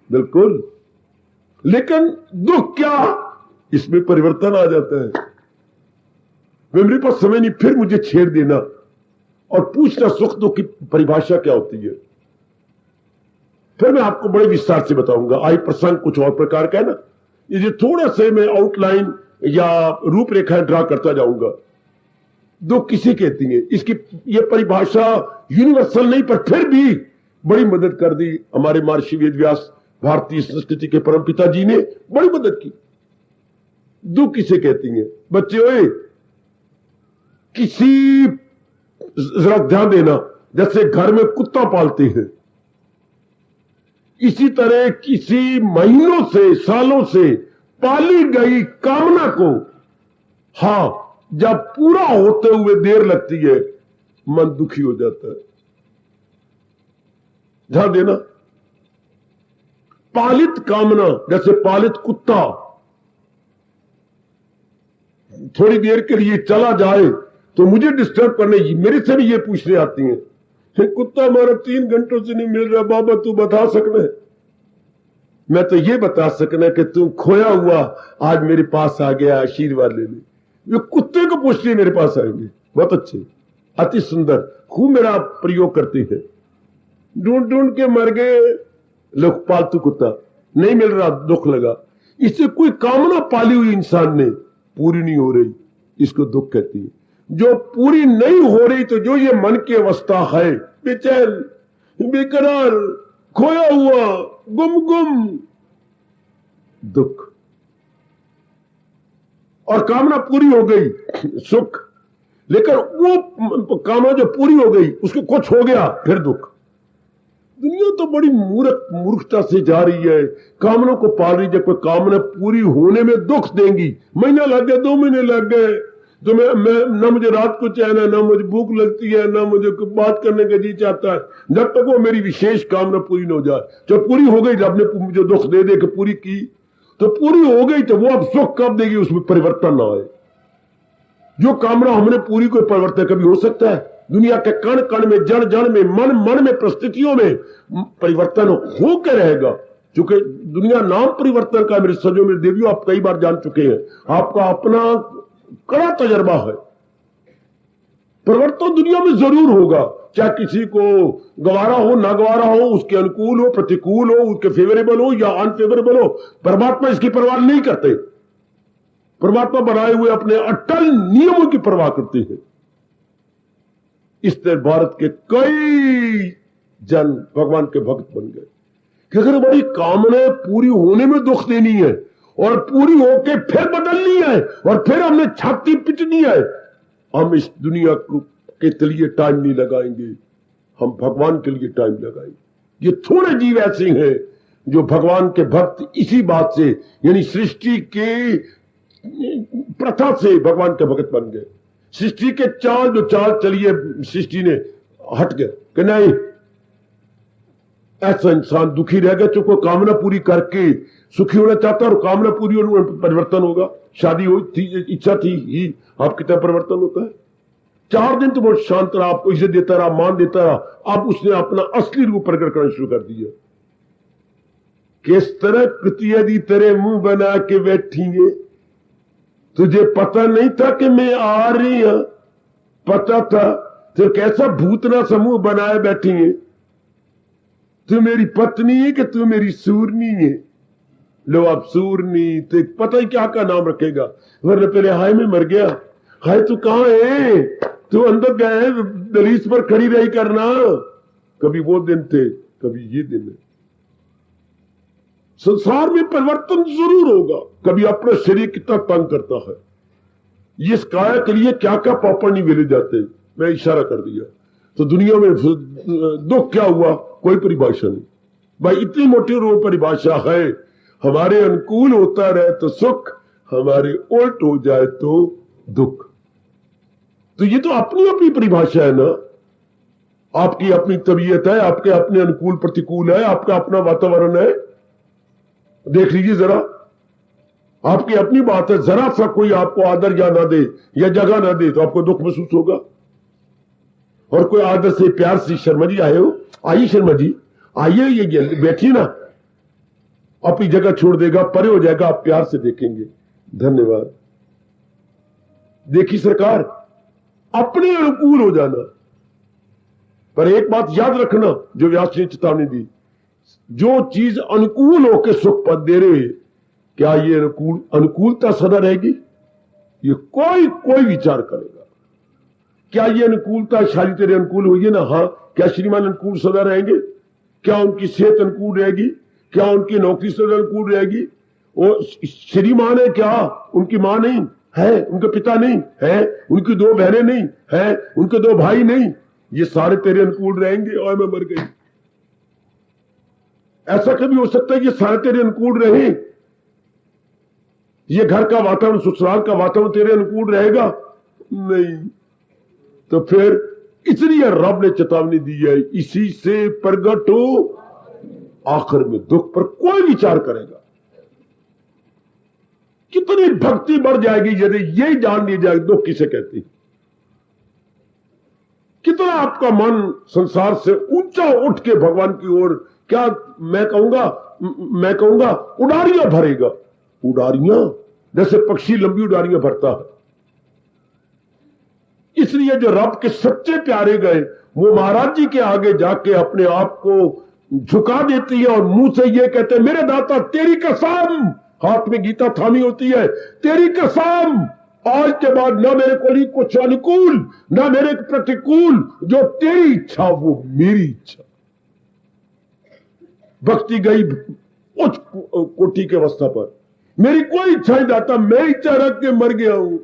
बिल्कुल। लेकिन दुख क्या? इसमें परिवर्तन आ जाता है। मेरे पास समय नहीं, फिर मुझे छेड़ देना और पूछना सुख दुख की परिभाषा क्या होती है, फिर मैं आपको बड़े विस्तार से बताऊंगा। आज प्रसंग कुछ और प्रकार का है ना, ये थोड़ा से मैं आउटलाइन या रूपरेखा ड्रा करता जाऊंगा। दुख किसे कहती है, इसकी ये परिभाषा यूनिवर्सल नहीं, पर फिर भी बड़ी मदद कर दी हमारे महर्षि वेदव्यास, भारतीय संस्कृति के परम पिता जी ने बड़ी मदद की। दुख किसे कहती है? बच्चे ओए, किसी, जरा ध्यान देना, जैसे घर में कुत्ता पालते हैं, इसी तरह किसी महीनों से, सालों से पाली गई कामना को, हां, जब पूरा होते हुए देर लगती है, मन दुखी हो जाता है। ध्यान देना, पालित कामना, जैसे पालित कुत्ता थोड़ी देर के लिए चला जाए तो मुझे डिस्टर्ब करने, मेरे से भी ये पूछने आती हैं, कुत्ता हमारा 3 घंटों से नहीं मिल रहा, बाबा तू बता सकना है? मैं तो ये बता सकना कि तू खोया हुआ आज मेरे पास आ गया, आशीर्वाद लेने। वे कुत्ते को पूछते मेरे पास आएंगे, बहुत अच्छे, अति सुंदर, खूब मेरा प्रयोग करते हैं। ढूंढ ढूंढ के मर गए लोग, पालतू कुत्ता नहीं मिल रहा, दुख लगा। इससे कोई कामना पाली हुई इंसान ने पूरी नहीं हो रही, इसको दुख कहती है। जो पूरी नहीं हो रही, तो जो ये मन की अवस्था है, बेचैन, बेकरार, खोया हुआ, गुम गुम, दुख। और कामना पूरी हो गई सुख, लेकिन वो कामना जो पूरी हो गई उसको कुछ हो गया फिर दुख। दुनिया तो बड़ी मूर्खता से जा रही है, कामना को पाल रही है। कोई कामना पूरी होने में दुख देंगी, महीना लग गया, 2 महीने लग गए, तो मैं ना मुझे रात को चैन है, ना मुझे भूख लगती है, ना मुझे बात करने का जी चाहता है, जब तक वो मेरी विशेष कामना पूरी न हो जाए। जब पूरी हो गई, जब ने मुझे दुख दे दे के पूरी की, तो पूरी हो गई, तो वो अब सुख कब देगी, उसमें परिवर्तन ना आए। जो कामना हमने पूरी, कोई परिवर्तन कभी हो सकता है? दुनिया के कण कण में, जड़ जड़ में, मन मन में, परिस्थितियों में परिवर्तन हो के रहेगा। क्योंकि दुनिया नाम परिवर्तन का, मेरे सजो मेरे देवियों, आप कई बार जान चुके हैं, आपका अपना कड़ा तजर्बा है। परिवर्तन दुनिया में जरूर होगा, चाहे किसी को गवारा हो ना गवारा हो, उसके अनुकूल हो प्रतिकूल हो, उसके फेवरेबल हो या अनफेवरेबल हो, परमात्मा इसकी परवाह नहीं करते। परमात्मा बनाए हुए अपने अटल नियमों की परवाह करते हैं। इस तरह भारत के कई जन भगवान के भक्त बन गए कि अगर हमारी कामना पूरी होने में दुख देनी है और पूरी होके फिर बदलनी है और फिर हमने छाती पिटनी है, हम इस दुनिया के लिए टाइम नहीं लगाएंगे, हम भगवान के लिए टाइम लगाएंगे। ये थोड़े जीव ऐसे हैं जो भगवान के भक्त इसी बात से, यानी सृष्टि के प्रथा से भगवान के भक्त बन गए। सृष्टि के चाल जो चाल चलिए सृष्टि ने हट गए कि नहीं, ऐसा इंसान दुखी रह गया जो कोई कामना पूरी करके सुखी होना चाहता और कामना पूरी होने में परिवर्तन होगा। शादी हुई थी, इच्छा थी ही, आपकी तरह परिवर्तन होता है। 4 दिन तो बहुत शांत रहा, आपको इज्जत देता रहा, मान देता रहा, अब उसने अपना असली रूप प्रकट करना शुरू कर दिया। किस तरह कृति तेरे मुंह बना के बैठेंगे, तुझे पता नहीं था कि मैं आ रही हूं, पता था तो कैसा भूतना समूह बनाए बैठेंगे। तू मेरी पत्नी है कि तू मेरी सूरनी है? लो अब सूरनी, तो पता ही क्या का नाम रखेगा, वरना पहले हाय में मर गया। हाय तू कहां है, तू अंदर गए दलीस पर खड़ी रही करना। कभी वो दिन थे, कभी ये दिन है। संसार में परिवर्तन जरूर होगा। कभी अपना शरीर कितना तंग करता है, ये इस काया के लिए क्या क्या पापड़ नहीं मिले जाते, मैं इशारा कर दिया। तो दुनिया में दुख क्या हुआ, कोई परिभाषा नहीं भाई, इतनी मोटी रूप परिभाषा है। हमारे अनुकूल होता रहे तो सुख, हमारे उल्ट हो जाए तो दुख। तो ये तो अपनी अपनी परिभाषा है ना। आपकी अपनी तबीयत है, आपके अपने अनुकूल प्रतिकूल है, आपका अपना वातावरण है। देख लीजिए जरा, आपकी अपनी बात है। जरा सा कोई आपको आदर या ना दे या जगह ना दे तो आपको दुख महसूस होगा, और कोई आदर से प्यार से, शर्मा जी आए हो, आइए शर्मा जी आइए, ये बैठिए ना, अपनी जगह छोड़ देगा, परे हो जाएगा, आप प्यार से देखेंगे, धन्यवाद। देखिए सरकार, अपने अनुकूल हो जाना। पर एक बात याद रखना, जो व्यास ने चेतावनी दी, जो चीज अनुकूल होकर सुख पद दे रहे, क्या ये अनुकूलता सदा रहेगी? ये कोई विचार करेगा। क्या ये अनुकूलता शादी तेरे अनुकूल हुई है ना? हाँ। क्या श्रीमान अनुकूल सदा रहेंगे? क्या उनकी सेहत अनुकूल रहेगी? क्या उनकी नौकरी सदा अनुकूल रहेगी? वो श्रीमान है क्या? उनकी मां नहीं है, उनके पिता नहीं है, उनकी 2 बहनें नहीं है, उनके 2 भाई नहीं, ये सारे तेरे अनुकूल रहेंगे? और मैं मर गई। ऐसा कभी हो सकता है कि सारे तेरे अनुकूल रहे? ये घर का वातावरण, ससुराल का वातावरण तेरे अनुकूल रहेगा? नहीं। तो फिर इसलिए रब ने चेतावनी दी है, इसी से प्रगट हो आखिर में दुख पर कोई विचार करेगा। कितनी भक्ति बढ़ जाएगी यदि यही जान ली जाए दुख किसे कहती है। कितना आपका मन संसार से ऊंचा उठ के भगवान की ओर, क्या मैं कहूंगा उड़ारियां भरेगा। उड़ारियां, जैसे पक्षी लंबी उड़ारियां भरता है। इसलिए जो रब के सच्चे प्यारे गए, वो महाराज जी के आगे जाके अपने आप को झुका देती है और मुंह से ये कहते हैं, मेरे दाता तेरी कसम, हाथ में गीता थामी होती है, तेरी कसम, आज के बाद ना मेरे को लिए कुछ अनुकूल ना मेरे प्रतिकूल, जो तेरी इच्छा वो मेरी इच्छा। भक्ति गई उच्च कोटि के अवस्था पर। मेरी कोई इच्छा नहीं दाता, मैं इच्छा रख के मर गया हूं,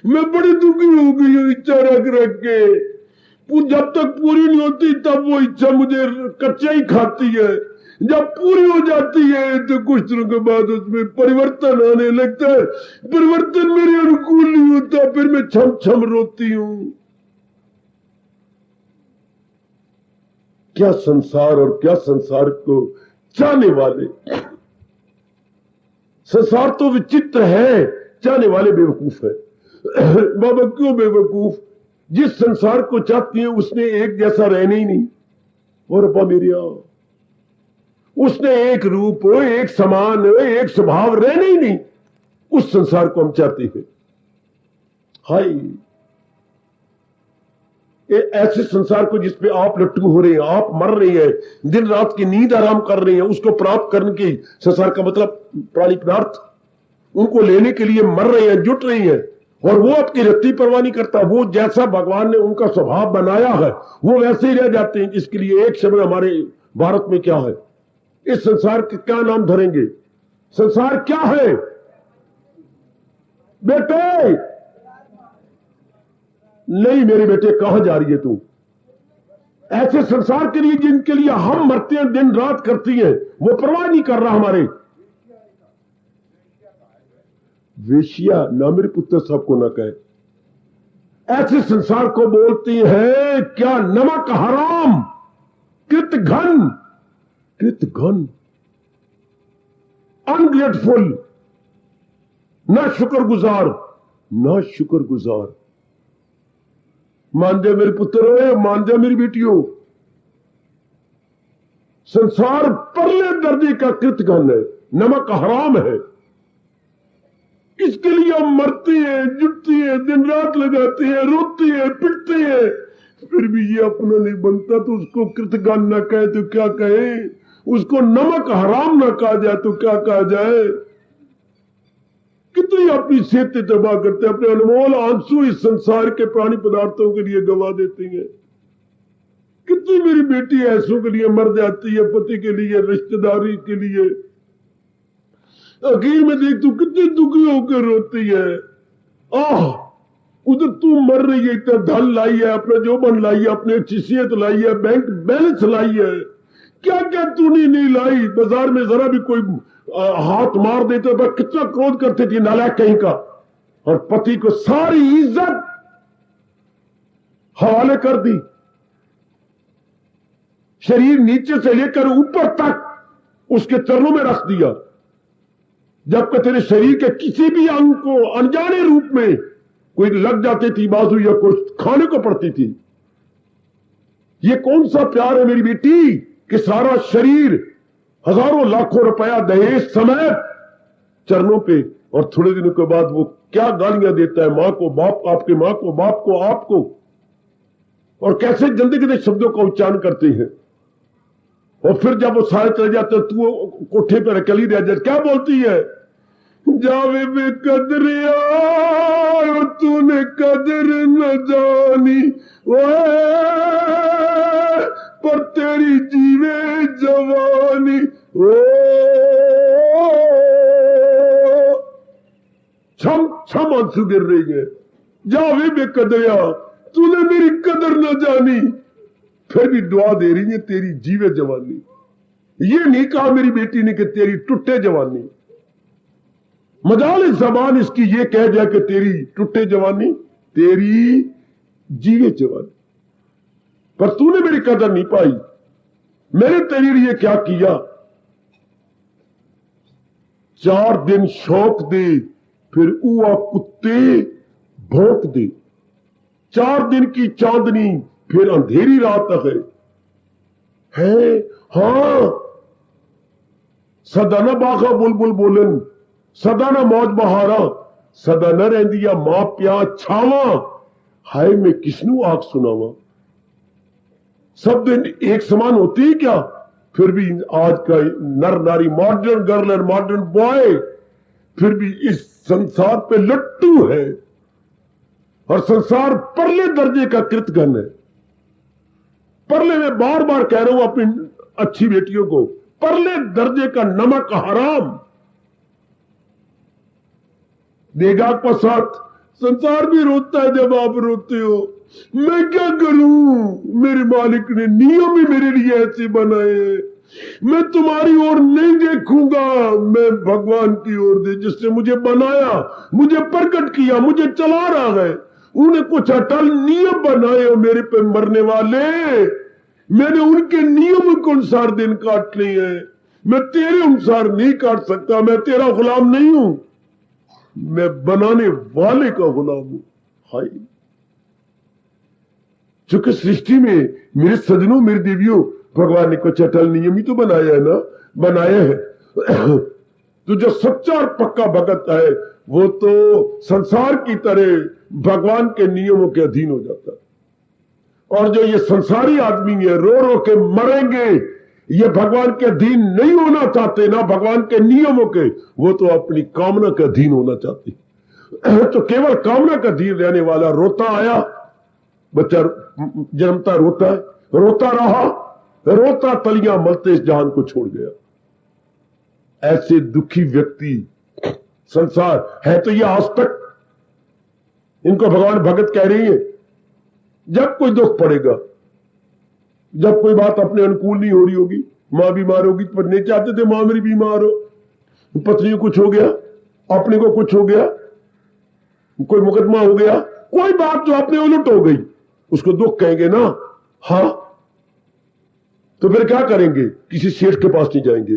मैं बड़ी दुखी हो गई हूं इच्छा रख रख के। जब तक पूरी नहीं होती तब वो इच्छा मुझे कच्चा ही खाती है, जब पूरी हो जाती है तो कुछ दिनों के बाद उसमें परिवर्तन आने लगता है, परिवर्तन मेरे अनुकूल नहीं होता, फिर मैं छम छम रोती हूं। क्या संसार और क्या संसार को चाहने वाले। संसार तो विचित्र है, चाहने वाले बेवकूफ है। बाबा क्यों बेवकूफ? जिस संसार को चाहती है उसने एक जैसा रहना ही नहीं। और अपा मेरिया, उसने एक रूप, एक समान, एक स्वभाव रहना ही नहीं। उस संसार को हम चाहते हैं। हाय, ऐसे संसार को जिसपे आप लट्टू हो रहे हैं, आप मर रहे हैं, दिन रात की नींद आराम कर रहे हैं, उसको प्राप्त करने के संसार का मतलब प्राणी पदार्थ, उनको लेने के लिए मर रहे हैं, जुट रहे हैं, और वो आपकी रत्ती परवाह नहीं करता। वो जैसा भगवान ने उनका स्वभाव बनाया है वो वैसे ही रह जाते हैं। इसके लिए एक शब्द हमारे भारत में क्या है? इस संसार के क्या नाम धरेंगे? संसार क्या है बेटे? नहीं मेरे बेटे, कहां जा रही है तू? ऐसे संसार के लिए जिनके लिए हम मरते हैं, दिन रात करती हैं, वो परवाह नहीं कर रहा हमारे। वेश्या ना मेरे पुत्र साहब को ना कहे। ऐसे संसार को बोलती है क्या? नमक हराम, कृतघन, कृतघन, अनग्रेटफुल, ना शुक्रगुजार, ना शुक्रगुजार। मान जा मेरे पुत्र, मान जा मेरी बेटियों, संसार परले दर्जे का कृतघन है, नमक हराम है। इसके लिए हम मरते हैं, जुटते हैं, दिन रात लगाते हैं, रोते हैं, पिटते हैं, फिर भी ये अपना नहीं बनता। तो उसको कृतघन ना कहे तो क्या कहे? उसको नमक हराम ना कहा जाए तो क्या कहा जाए? कितनी अपनी सेहत तबाह करते हैं, अपने अनमोल आंसू इस संसार के प्राणी पदार्थों के लिए गवा देती है। कितनी मेरी बेटी ऐसों के लिए मर जाती है, पति के लिए, रिश्तेदारी के लिए। आखिर में देख तू कितनी दुखी होकर रोती है। उधर तू मर रही है, इतना धन लाई है, अपना जोबन लाई है, अपनी अच्छी सेहत लाई है, बैंक बैलेंस लाई है, क्या क्या तूने नहीं लाई। बाजार में जरा भी कोई हाथ मार देते तो कितना क्रोध करते थे, नालायक कहीं का। और पति को सारी इज्जत हवाले कर दी, शरीर नीचे से लेकर ऊपर तक उसके चरणों में रख दिया, जबकि तेरे शरीर के किसी भी अंग को अनजाने रूप में कोई लग जाती थी बाजू या कुछ खाने को पड़ती थी। ये कौन सा प्यार है मेरी बेटी कि सारा शरीर, हजारों लाखों रुपया दहेज समेत चरणों पे, और थोड़े दिनों के बाद वो क्या गालियां देता है मां को, बाप, आपके मां को, बाप को, आपको, और कैसे गंदे गंदे शब्दों का उच्चारण करते हैं। और फिर जब वो सारे चले जाते हैं तू कोठे पर अकेली रह जाती, क्या बोलती है? जावे बेकदरिया तूने कदर न जानी, पर तेरी जीवे जवानी। छम छम आंसू गिर रही है। जावे बेकदरिया तूने मेरी कदर न जानी, फिर भी दुआ दे रही है तेरी जीवे जवानी। ये नहीं कहा मेरी बेटी ने कि तेरी टूटे जवानी। मजाल जबान इसकी ये कह दिया कि तेरी टूटे जवानी, तेरी जीवे जवानी। पर तूने मेरी कदर नहीं पाई। मैंने तेरे लिए क्या किया? 4 दिन शौक दे, फिर उआ कुत्ते भौंक दे। 4 दिन की चांदनी, फिर अंधेरी रात है। हां, सदा न बाखा बुलबुल बोलन, सदा न मौज बहारा, सदा न रहंदिया मां प्या छावा। हाय मैं किसनू आग सुनावा। सब दिन एक समान होती है क्या? फिर भी आज का नर नारी, modern girl and modern boy, फिर भी इस संसार पे लट्टू है। और संसार परले दर्जे का कृतघन है। परले में बार बार कह रहा हूं अपनी अच्छी बेटियों को, परले दर्जे का नमक हराम। देगा पश्चात संसार भी रोता है जब आप रोते हो। मैं क्या करूं, मेरे मालिक ने नियम ही मेरे लिए ऐसे बनाए हैं। मैं तुम्हारी ओर नहीं देखूंगा, मैं भगवान की ओर दे, जिसने मुझे बनाया, मुझे प्रकट किया, मुझे चला रहा है। उन्हें कुछ अटल नियम बनाए हो मेरे पे मरने वाले। मैंने उनके नियम के अनुसार दिन काटने हैं। मैं तेरे अनुसार नहीं काट सकता। मैं तेरा गुलाम नहीं हूं, मैं बनाने वाले का गुलाम हूं। हाय, चूंकि सृष्टि में मेरे सजनों, मेरे देवियों, भगवान ने कुछ अटल नियम ही तो बनाया है ना, बनाया है। तो जो सच्चा और पक्का भगत है वो तो संसार की तरह भगवान के नियमों के अधीन हो जाता है। और जो ये संसारी आदमी है, रो रो के मरेंगे, ये भगवान के अधीन नहीं होना चाहते ना भगवान के नियमों के, वो तो अपनी कामना के अधीन होना चाहते। तो केवल कामना का अधीन रहने वाला रोता आया, बच्चा जन्मता रोता है, रोता रहा, रोता तलियां मलते इस जहान को छोड़ गया। ऐसे दुखी व्यक्ति संसार है तो ये आज तक, इनको भगवान भगत कह रही है। जब कोई दुख पड़ेगा, जब कोई बात अपने अनुकूल नहीं हो रही होगी, मां बीमार होगी तो नहीं चाहते थे मां मेरी बीमार हो, पत्नी को कुछ हो गया, अपने को कुछ हो गया, कोई मुकदमा हो गया, कोई बात जो अपने उलट हो गई, उसको दुख कहेंगे ना। हाँ, तो फिर क्या करेंगे? किसी सेठ के पास नहीं जाएंगे,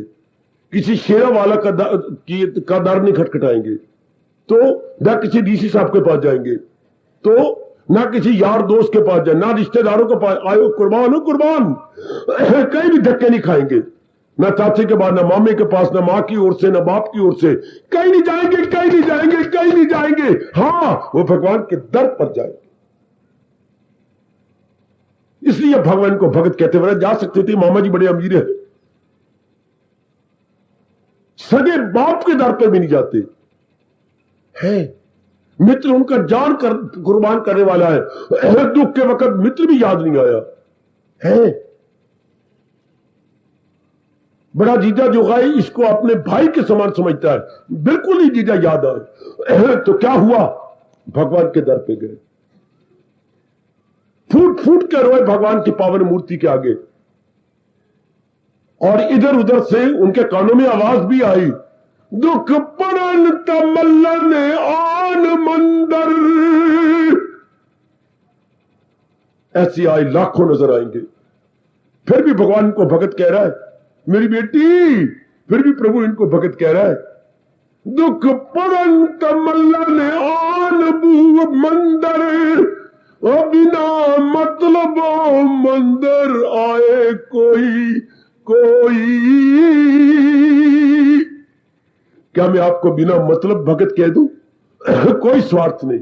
किसी शेरा वाला का दर नहीं खटखटाएंगे, तो ना किसी डीसी साहब के पास जाएंगे, तो ना किसी यार दोस्त के पास जाए, ना रिश्तेदारों के पास आयो कुर्बान हो कुर्बान। कहीं भी धक्के नहीं खाएंगे, ना चाचे के पास, ना मामे के पास, ना मां की ओर से, ना बाप की ओर से, कहीं नहीं जाएंगे, कहीं नहीं जाएंगे, कहीं नहीं जाएंगे। हाँ, वो भगवान के दर पर जाएंगे। इसलिए भगवान को भगत कहते हुए जा सकते थे, मामा जी बड़े अमीर है, सगे बाप के दर पर भी नहीं जाते हैं। मित्र उनका जान कुर्बान करने वाला है, दुख के वक्त मित्र भी याद नहीं आया है। बड़ा जीजा जो है इसको अपने भाई के समान समझता है, बिल्कुल ही जीजा याद आए। तो क्या हुआ? भगवान के दर पे गए, फूट फूट कर रोए भगवान की पावन मूर्ति के आगे। और इधर उधर से उनके कानों में आवाज भी आई, दुख परन तमल्लन आन मंदर। ऐसी आई लाखों नजर आएंगे। फिर भी भगवान को भगत कह रहा है, मेरी बेटी, फिर भी प्रभु इनको भगत कह रहा है, दुख परन तमल्लन आन बू मंदर, बिना मतलब मंदिर आए कोई कोई। क्या मैं आपको बिना मतलब भगत कह दूं? कोई स्वार्थ नहीं,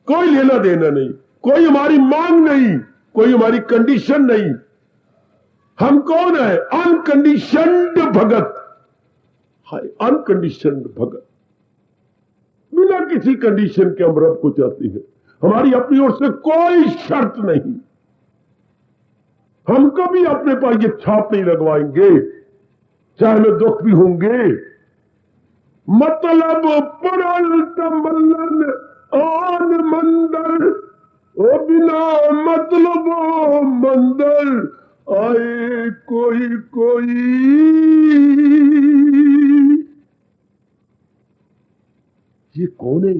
कोई लेना देना नहीं, कोई हमारी मांग नहीं, कोई हमारी कंडीशन नहीं। हम कौन है? अनकंडीशनड भगत। हाय, अनकंडीशनड भगत, बिना किसी कंडीशन के हम रब को चाहते हैं। हमारी अपनी ओर से कोई शर्त नहीं, हम कभी अपने पर ये छाप नहीं लगवाएंगे, चाहे हमें दुख भी होंगे। मतलब परल तमल्लन आन मंदर, ओ बिना मतलब मंदर आए कोई कोई। ये कौन है?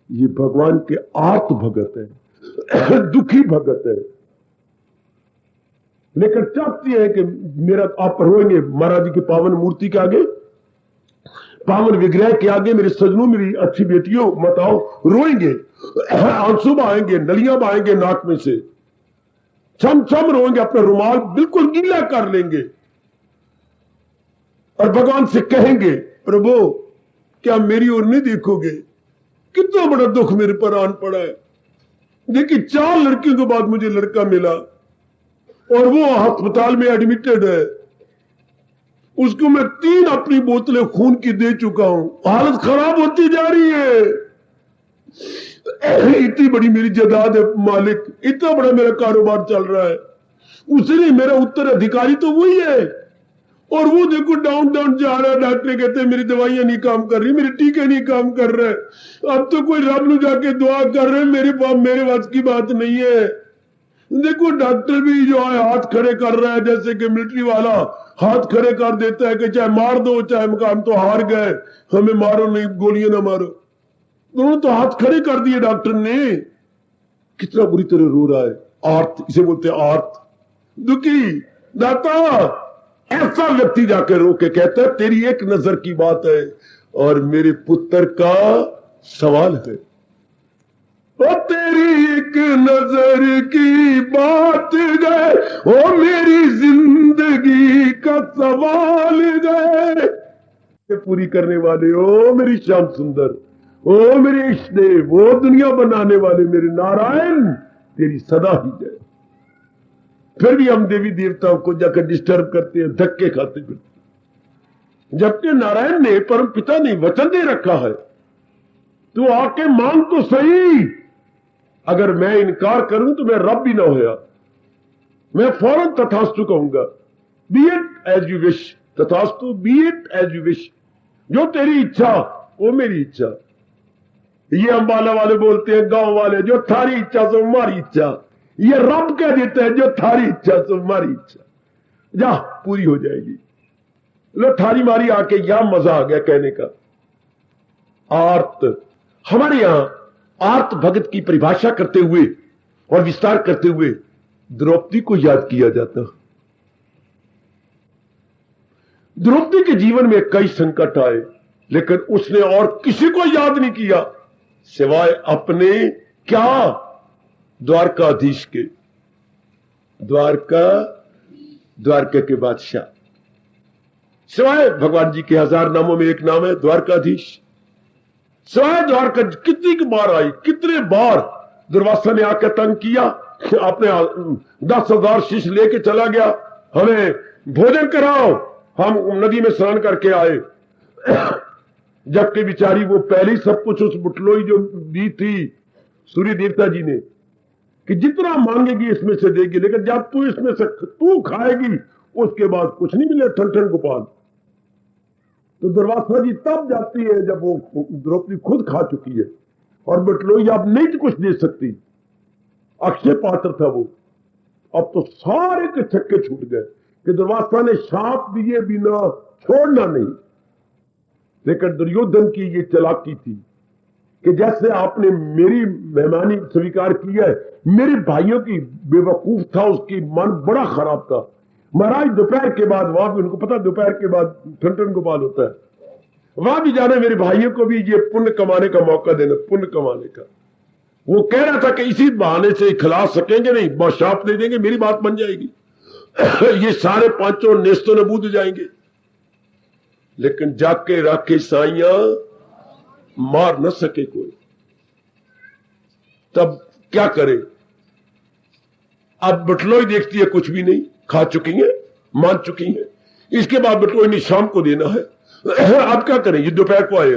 ये भगवान के आर्त भगत है, दुखी भगत है, लेकिन चाहती है कि मेरा आप रोएंगे महाराज जी की पावन मूर्ति के आगे, पावन विग्रह के आगे। मेरे सजनों, मेरी अच्छी बेटियों, मत आओ, रोएंगे, आंसू बहाएंगे, नलियां बहाएंगे नाक में से, छम छम रोएंगे, अपना रुमाल बिल्कुल गीला कर लेंगे और भगवान से कहेंगे, प्रभु क्या मेरी ओर नहीं देखोगे? कितना बड़ा दुख मेरे पर आन पड़ा है। देखिए, 4 लड़कियों के बाद मुझे लड़का मिला और वो अस्पताल में एडमिटेड है। उसको मैं 3 अपनी बोतलें खून की दे चुका हूं, हालत खराब होती जा रही है। इतनी बड़ी मेरी जायदाद है मालिक, इतना बड़ा मेरा कारोबार चल रहा है, उसने मेरा उत्तराधिकारी तो वही है, और वो देखो डाउन डाउन जा रहा है। डॉक्टर कहते हैं मेरी दवाइयां नहीं काम कर रही, मेरे टीके नहीं काम कर रहे, अब तो कोई रब ਨੂੰ जाके दुआ कर रहे, मेरे वश की बात नहीं है। देखो डॉक्टर भी जो है हाथ खड़े कर रहा है, जैसे कि मिलिट्री वाला हाथ खड़े कर देता है कि चाहे मार दो, चाहे हम तो हार गए, हमें मारो नहीं, गोलियां ना मारो। दोनों तो हाथ खड़े कर दिए डॉक्टर ने। कितना बुरी तरह रो रहा है। आर्त, इसे बोलते हैं आर्त, दुखी। दाता ऐसा व्यक्ति जाकर रो के कहता है तेरी एक नजर की बात है और मेरे पुत्र का सवाल है। ओ तेरी एक नजर की बात गए, ओ मेरी जिंदगी का सवाल गए। पूरी करने वाले ओ मेरी श्याम सुंदर, ओ मेरे इष्ट देव, वो दुनिया बनाने वाले मेरे नारायण, तेरी सदा ही जय। फिर भी हम देवी देवताओं को जाकर डिस्टर्ब करते हैं, धक्के खाते फिरते, जबकि नारायण ने, परम पिता ने वचन दे रखा है तू आके मांग तो सही। अगर मैं इनकार करूं तो मैं रब भी ना होया, मैं फौरन तथास्तु कहूंगा। Be it as you wish, तथास्तु, be it as you wish. जो तेरी इच्छा वो मेरी इच्छा। ये अंबाला वाले बोलते हैं, गांव वाले, जो थारी इच्छा सो हमारी इच्छा। ये रब कह देते हैं, जो थारी इच्छा सो हमारी इच्छा, जा पूरी हो जाएगी। लो थारी मारी आके, यहां मजा आ गया कहने का। आर्त, हमारे यहां आर्त भगत की परिभाषा करते हुए और विस्तार करते हुए द्रौपदी को याद किया जाता। द्रौपदी के जीवन में कई संकट आए, लेकिन उसने और किसी को याद नहीं किया सिवाय अपने क्या, द्वारकाधीश के। द्वारका के बादशाह, सिवाय भगवान जी के 1000 नामों में एक नाम है द्वारकाधीश। सिवाय द्वारका कितनी बार आई, कितने बार दुर्वासा ने आकर तंग किया, अपने 10,000 शिष्य लेके चला गया, हमें भोजन कराओ, हम नदी में स्नान करके आए। जबकि बिचारी वो पहले ही सब कुछ उस बुटलोई जो दी थी सूर्य देवता जी ने कि जितना मांगेगी इसमें से देगी, लेकिन जब तू इसमें से तू खाएगी उसके बाद कुछ नहीं मिले, ठन ठन गोपाल। तो दुर्वासा जी तब जाती है जब वो द्रौपदी खुद खा चुकी है और बटलोई अब नहीं कुछ दे सकती। अक्षय पात्र था वो। अब तो सारे के छक्के छूट गए कि दुर्वासा ने शाप दिए बिना छोड़ना नहीं। लेकिन दुर्योधन की ये चालाकी थी कि जैसे आपने मेरी मेहमानी स्वीकार की है, मेरे भाइयों की बेवकूफ था, उसकी मन बड़ा खराब था। महाराज दोपहर के बाद, वहां भी उनको पता दोपहर के बाद ठन गोपाल होता है, वहां भी जाना, मेरे भाइयों को भी ये पुण्य कमाने का मौका देना, पुण्य कमाने का। वो कह रहा था कि इसी बहाने से खिला सकेंगे नहीं, बशाप दे देंगे, मेरी बात बन जाएगी, ये सारे पांचों नेस्तों नबूद हो जाएंगे। लेकिन जाके राखे साइया मार न सके कोई। तब क्या करे? अब बटलोई देखती है कुछ भी नहीं, खा चुकी है, मान चुकी है। इसके बाद बटलोई ने शाम को देना है। अब क्या करें? ये दोपहर को आए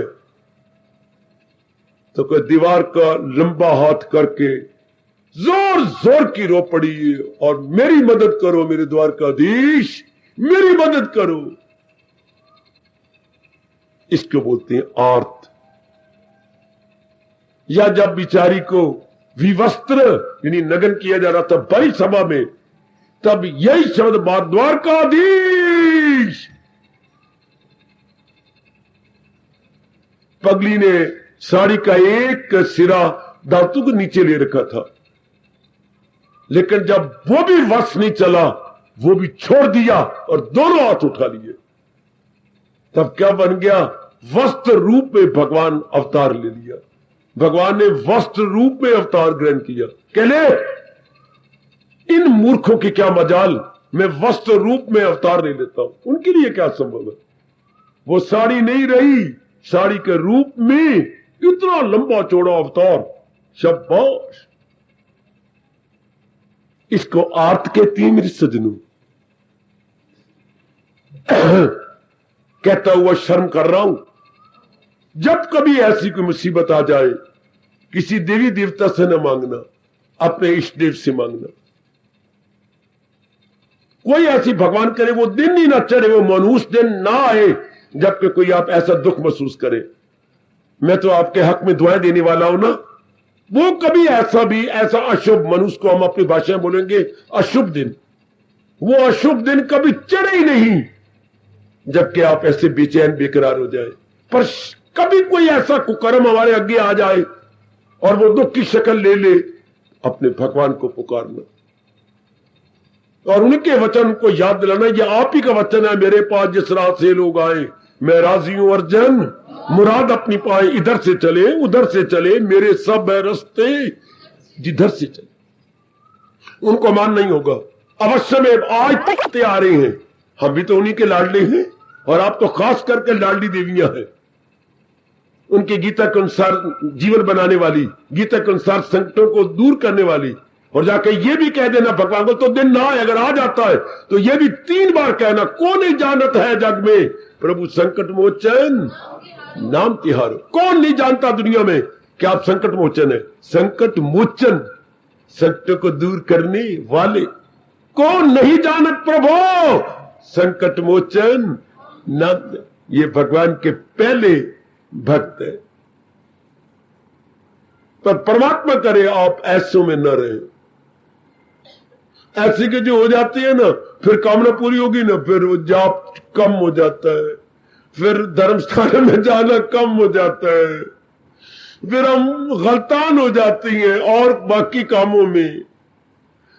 तो कोई दीवार का लंबा हाथ करके जोर जोर की रो पड़ी और मेरी मदद करो मेरे द्वारकाधीश, मेरी मदद करो। इसको बोलते हैं आर्त। या जब बिचारी को विवस्त्र यानी नग्न किया जा रहा था बड़ी सभा में, तब यही शब्द बात, द्वारकाधीश। पगली ने साड़ी का एक सिरा दांतों के नीचे ले रखा था, लेकिन जब वो भी वश नहीं चला, वो भी छोड़ दिया और दोनों हाथ उठा लिए। तब क्या बन गया? वस्त्र रूप में भगवान अवतार ले लिया। भगवान ने वस्त्र रूप में अवतार ग्रहण किया। कहले इन मूर्खों की क्या मजाल, मैं वस्त्र रूप में अवतार ले लेता हूं। उनके लिए क्या संभव है? वो साड़ी नहीं रही, साड़ी के रूप में इतना लंबा चौड़ा अवतार। शाबाश। इसको आर्त कहती है मेरे सजनों। कहता हुआ शर्म कर रहा हूं, जब कभी ऐसी कोई मुसीबत आ जाए, किसी देवी देवता से न मांगना, अपने इष्ट देव से मांगना। कोई ऐसी भगवान करे वो दिन ही ना चढ़े, वो मनुष्य दिन ना आए जबकि कोई आप ऐसा दुख महसूस करे। मैं तो आपके हक में दुआएं देने वाला हूं ना, वो कभी ऐसा अशुभ, मनुष्य को हम अपनी भाषा में बोलेंगे अशुभ दिन, वो अशुभ दिन कभी चढ़े ही नहीं जबकि आप ऐसे बेचैन बेकरार हो जाए। पर कभी कोई ऐसा कुकर्म हमारे आगे आ जाए और वो दुख की शक्ल ले ले, अपने भगवान को पुकारना और उनके वचन को याद दिलाना। ये आप ही का वचन है, मेरे पास जिस राह से लोग आए मैं राजी हूं अर्जन, मुराद अपनी पाए, इधर से चले उधर से चले, मेरे सब है रास्ते जिधर से चले। उनको मान नहीं होगा। अवश्य में आज तक आ रहे हैं, हम भी तो उन्हीं के लाडले हैं और आप तो खास करके लाडली देवियां हैं। उनकी गीता के अनुसार जीवन बनाने वाली, गीता के अनुसार संकटों को दूर करने वाली, और जाके ये भी कह देना भगवान को तो दिन ना आए, अगर आ जाता है तो ये भी 3 बार कहना, कौन नहीं जानत है जग में प्रभु संकट मोचन नाम तिहारो। कौन नहीं जानता दुनिया में कि आप संकट मोचन है। संकट मोचन, संकट को दूर करने वाले, कौन नहीं जानत प्रभु संकट मोचन नाम। ये भगवान के पहले भक्त है। पर परमात्मा करे आप ऐसों में न रहे। ऐसे के जो हो जाती है ना, फिर कामना पूरी होगी ना, फिर वो जाप कम हो जाता है, फिर धर्म स्थान में जाना कम हो जाता है, फिर हम गलतान हो जाती हैं और बाकी कामों में।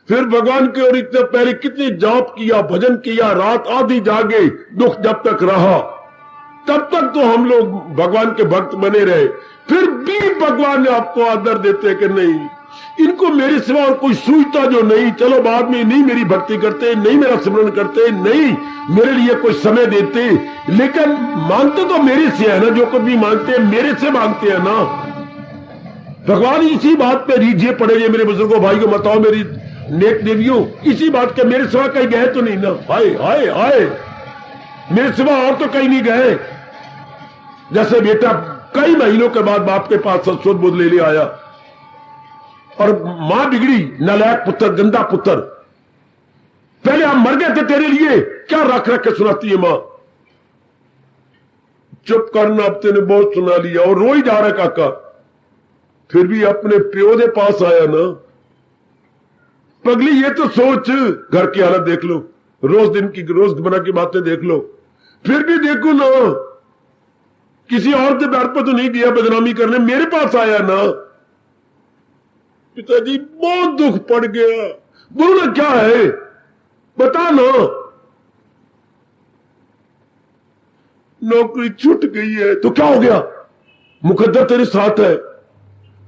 फिर भगवान की ओर इतने पहले कितने जाप किया, भजन किया, रात आधी जागे, दुख जब तक रहा तब तक तो हम लोग भगवान के भक्त बने रहे। फिर भी भगवान ने आपको आदर देते कि नहीं, इनको मेरे सिवा और कोई सूझता जो नहीं, चलो बाद में नहीं मेरी भक्ति करते, नहीं मेरा स्मरण करते, नहीं मेरे लिए कोई समय देते, लेकिन मांगते तो मेरे से है ना, जो कुछ भी मांगते हैं मेरे से मांगते हैं ना। भगवान इसी बात पे रीझे पड़े ये मेरे बुजुर्गों भाइयों, बताओ मेरी नेक देवियों, इसी बात के मेरे सिवा कहीं गए तो नहीं ना। हाय हाय हाय, मेरे सिवा और तो कहीं नहीं गए। जैसे बेटा कई महीनों के बाद बाप के पास सत्सुद बुद्ध ले आया और मां बिगड़ी, नालायक पुत्र, गंदा पुत्र, पहले हम मर गए थे तेरे लिए, क्या रख रख के सुनाती है मां। चुप करना, अब तेने बहुत सुना लिया, और रो ही जा रहा काका। फिर भी अपने प्यो के पास आया ना। पगली ये तो सोच, घर की हालत देख लो, रोज बना की बातें देख लो, फिर भी देखो ना, किसी और के दर पर तो नहीं दिया बदनामी करने, मेरे पास आया ना। पिताजी बहुत दुख पड़ गया। बोलना क्या है बता ना। नौकरी छूट गई है तो क्या हो गया, मुकद्दर तेरे साथ है।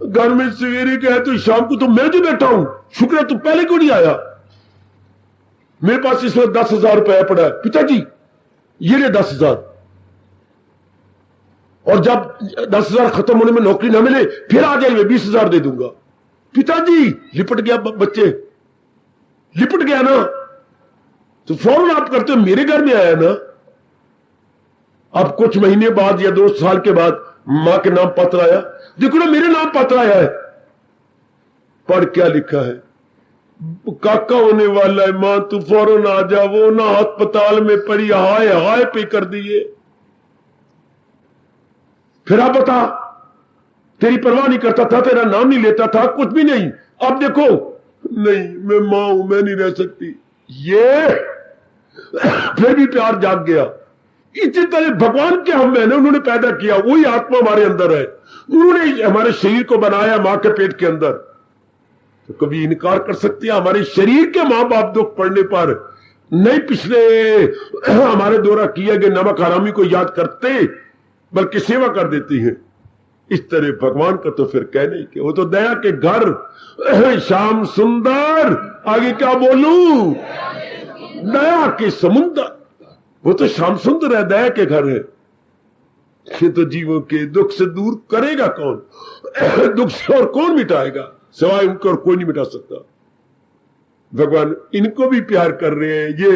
घर में सवेरे गए तो शाम को तो मैं जो बैठा हूं, शुक्र है तू पहले क्यों नहीं आया। मेरे पास इस वक्त 10,000 रुपया पड़ा है। पिताजी ये ले 10,000, और जब 10,000 खत्म होने में नौकरी ना मिले फिर आ जाए, मैं 20,000 दे दूंगा। पिताजी लिपट गया, बच्चे लिपट गया ना, तो फौरन आप करते हो मेरे घर में आया ना। अब कुछ महीने बाद या 2 साल के बाद मां के नाम पत्र आया, देखो ना मेरे नाम पत्र आया है। पढ़ क्या लिखा है, काका होने वाला है, मां तू फौरन आ जा, वो ना अस्पताल में पड़ी, हाय हाय पे कर दिए। फिर आप बता, तेरी परवाह नहीं करता था, तेरा नाम नहीं लेता था, कुछ भी नहीं। अब देखो, नहीं मैं मां हूं, मैं नहीं रह सकती। ये फिर भी प्यार जाग गया। इसी तरह भगवान के हम मैंने उन्होंने पैदा किया, वही आत्मा हमारे अंदर है, उन्होंने हमारे शरीर को बनाया मां के पेट के अंदर। तो कभी इनकार कर सकते हैं हमारे शरीर के मां बाप दुख पड़ने पर नहीं पिछले हमारे द्वारा किए गए नमक हरामी को याद करते, बल्कि सेवा कर देती है। इस तरह भगवान का तो फिर कहने के, वो तो दया के घर श्याम सुंदर, आगे क्या बोलूं, दया के समुंदर, वो तो श्याम सुंदर है, दया के घर है। ये तो जीवों के दुख से दूर करेगा कौन, दुख से और कौन मिटाएगा, सिवाय उनको और कोई नहीं मिटा सकता। भगवान इनको भी प्यार कर रहे हैं। ये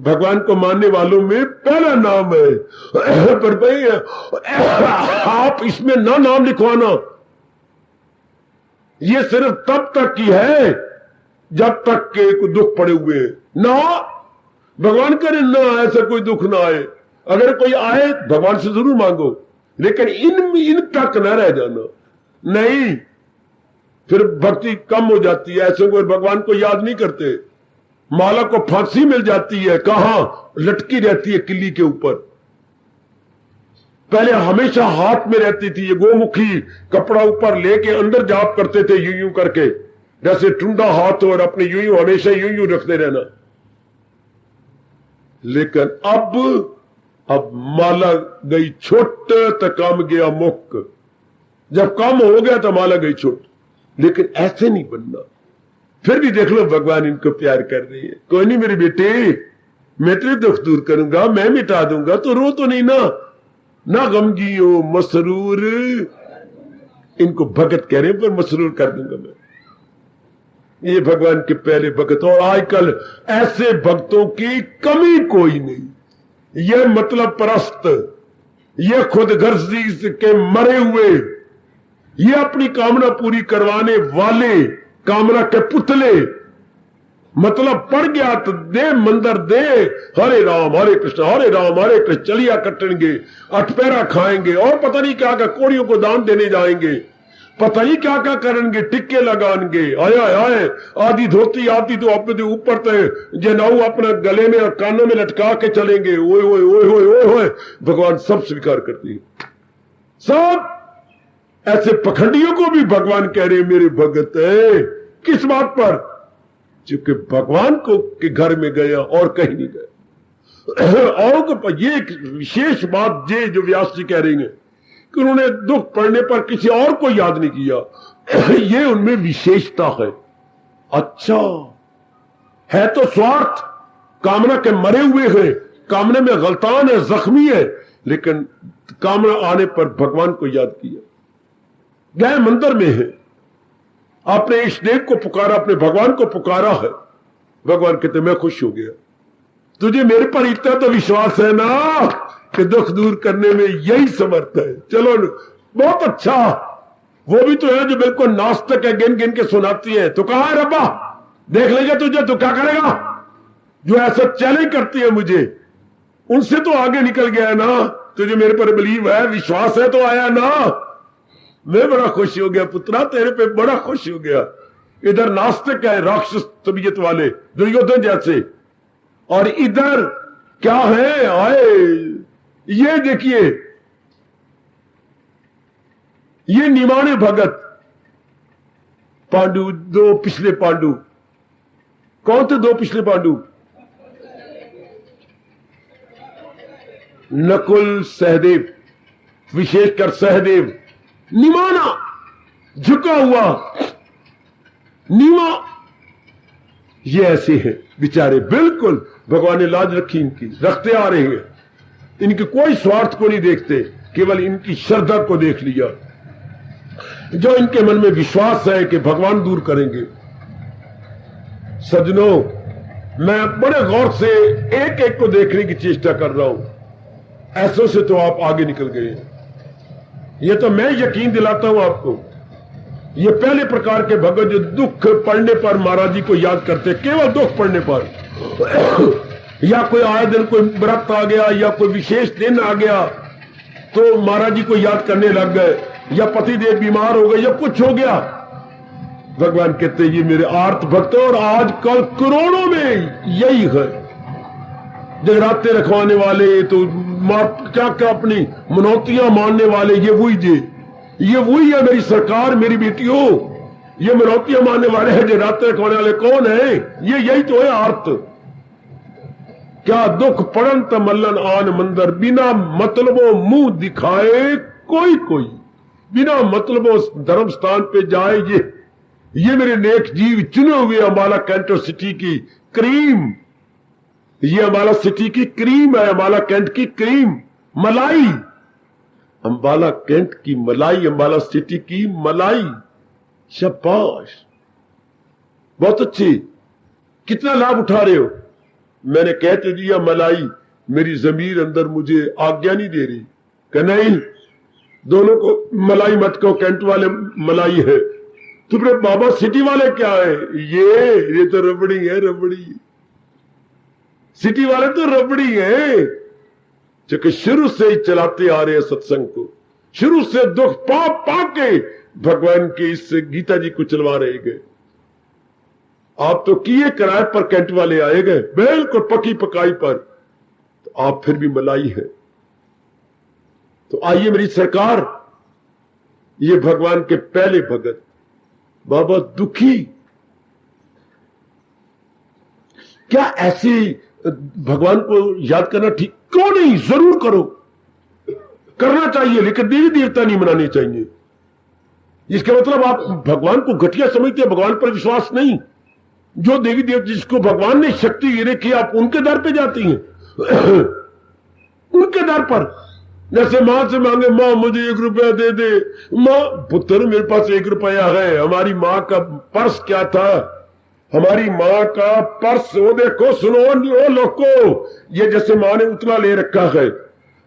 भगवान को मानने वालों में पहला नाम है। पर भाई आप इसमें ना नाम लिखवाना, ये सिर्फ तब तक की है जब तक के दुख पड़े हुए हैं ना। भगवान करे ना ऐसा कोई दुख ना आए, अगर कोई आए भगवान से जरूर मांगो, लेकिन इन तक न रह जाना, नहीं फिर भक्ति कम हो जाती है। ऐसे कोई भगवान को याद नहीं करते। माला को फांसी मिल जाती है, कहां लटकी रहती है किल्ली के ऊपर, पहले हमेशा हाथ में रहती थी ये गोमुखी, कपड़ा ऊपर लेके अंदर जाप करते थे यूं यूं करके, जैसे टुंडा हाथ और अपने यूं यूं हमेशा यूं यूं रखते रहना। लेकिन अब माला गई छुट तो काम गया मुक्क, जब काम हो गया तो माला गई छुट। लेकिन ऐसे नहीं बनना। फिर भी देख लो भगवान इनको प्यार कर रही है, कोई नहीं मेरी बेटे मैं तेरे दुख दूर करूंगा, मैं मिटा दूंगा, तो रो तो नहीं ना गमगी हो मसरूर, इनको भगत कह रहे हैं पर मसरूर कर दूंगा मैं। ये भगवान के पहले भगत, और आजकल ऐसे भक्तों की कमी कोई नहीं। ये मतलब परस्त, ये खुद गर्जी के मरे हुए, ये अपनी कामना पूरी करवाने वाले कामना के पुतले। मतलब पड़ गया तो दे मंदिर दे, हरे राम हरे कृष्ण चलिया कटेंगे, अठपेरा खाएंगे, और पता नहीं क्या क्या कोड़ियों को दान देने जाएंगे, पता नहीं क्या क्या करेंगे, टिक्के लगाएंगे, आए आधी धोती आती तो अपने ऊपर तो जनाऊ अपना गले में और कानों में लटका के चलेंगे। ओए ओए ओए ओए ओए ओए, भगवान सब स्वीकार करती है, सब। ऐसे पखंडियों को भी भगवान कह रहे मेरे भगत है। किस बात पर? चूंकि भगवान को के घर में गया और कहीं नहीं गया। और ये एक विशेष बात जो व्यास जी कह रही है कि उन्होंने दुख पड़ने पर किसी और को याद नहीं किया, ये उनमें विशेषता है। अच्छा है तो स्वार्थ, कामना के मरे हुए हैं, कामना में गलतान है, जख्मी है, लेकिन कामना आने पर भगवान को याद किया। गए मंदिर में है, आपने इष्ट देव को पुकारा, अपने भगवान को पुकारा है, भगवान कहते मैं खुश हो गया, तुझे मेरे पर इतना तो विश्वास है ना कि दुख दूर करने में यही समर्थ है। चलो बहुत अच्छा, वो भी तो है जो बिल्कुल नास्तिक है, गिन गिन के सुनाती है, तो कहां है रब्बा, देख लेगा तुझे तो क्या करेगा। जो ऐसा चैलेंज करती है मुझे, उनसे तो आगे निकल गया है ना, तुझे मेरे पर बिलीव है, विश्वास है तो आया ना। मैं बड़ा खुश हो गया पुत्रा, तेरे पे बड़ा खुश हो गया। इधर नास्तिक है, राक्षस तबीयत वाले दुर्योधन जैसे, और इधर क्या है, आए ये देखिए, ये निमाने भगत पांडु, दो पिछले पांडु। कौन थे दो पिछले पांडु? नकुल सहदेव, विशेषकर सहदेव निमाना, झुका हुआ नीमा, ये ऐसे हैं बेचारे, बिल्कुल भगवान ने लाज रखी इनकी, रखते आ रहे हैं, इनके कोई स्वार्थ को नहीं देखते, केवल इनकी श्रद्धा को देख लिया, जो इनके मन में विश्वास है कि भगवान दूर करेंगे। सज्जनों, मैं बड़े गौर से एक एक को देखने की चेष्टा कर रहा हूं, ऐसों से तो आप आगे निकल गए। ये तो मैं यकीन दिलाता हूं आपको, ये पहले प्रकार के भगत जो दुख पड़ने पर महाराज जी को याद करते, केवल दुख पड़ने पर, या कोई आए दिन कोई व्रत आ गया या कोई विशेष दिन आ गया तो महाराज जी को याद करने लग गए, या पतिदेव बीमार हो गए या कुछ हो गया, भगवान कहते ये मेरे आर्त भक्त। और आजकल करोड़ों में यही है, जगराते रखवाने वाले, तो क्या क्या अपनी मनौतियां मानने वाले, ये वही है मेरी सरकार, मेरी बेटियों, ये मनौतियां मानने वाले हैं, जगराते रखवाने वाले कौन है? ये यही तो है आर्त। क्या दुख पड़न त मल्लन आन मंदर, बिना मतलबों मुंह दिखाए कोई, बिना मतलबों धर्म स्थान पे जाए, ये मेरे नेक जीव चुने हुए अंबाला कैंट सिटी की क्रीम, ये अंबाला सिटी की क्रीम है, अंबाला कैंट की क्रीम मलाई, अंबाला कैंट की मलाई, अंबाला सिटी की मलाई, शाबाश, बहुत अच्छी, कितना लाभ उठा रहे हो। मैंने कहते दिया मलाई, मेरी जमीर अंदर मुझे आज्ञा नहीं दे रही कि नहीं दोनों को मलाई मत कहो, कैंट वाले मलाई है, तुम्हारे बाबा सिटी वाले क्या है, ये तो रबड़ी है, रबड़ी। सिटी वाले तो रबड़ी हैं, क्योंकि शुरू से ही चलाते आ रहे हैं सत्संग को, शुरू से दुख पा पा के भगवान की इस गीता जी को चलवा रहे गए। आप तो किए किराए पर कैंट वाले आए गए, बिल्कुल पकी पकाई पर, तो आप फिर भी मलाई है। तो आइए मेरी सरकार, ये भगवान के पहले भगत बाबा दुखी, क्या ऐसे भगवान को याद करना ठीक? क्यों नहीं, जरूर करो, करना चाहिए, लेकिन देवी देवता नहीं मनाने चाहिए। इसका मतलब आप भगवान को घटिया समझते हैं, भगवान पर विश्वास नहीं। जो देवी देवता जिसको भगवान ने शक्ति दे रखी, आप उनके दर पे जाती हैं उनके दर पर। जैसे मां से मांगे, मां मुझे 1 रुपया दे दे, मां पुत्र मेरे पास 1 रुपया है। हमारी मां का पर्स क्या था? हमारी मां का पर्स, वो देखो, सुनो ओ लोगों, ये जैसे मां ने उतला ले रखा है,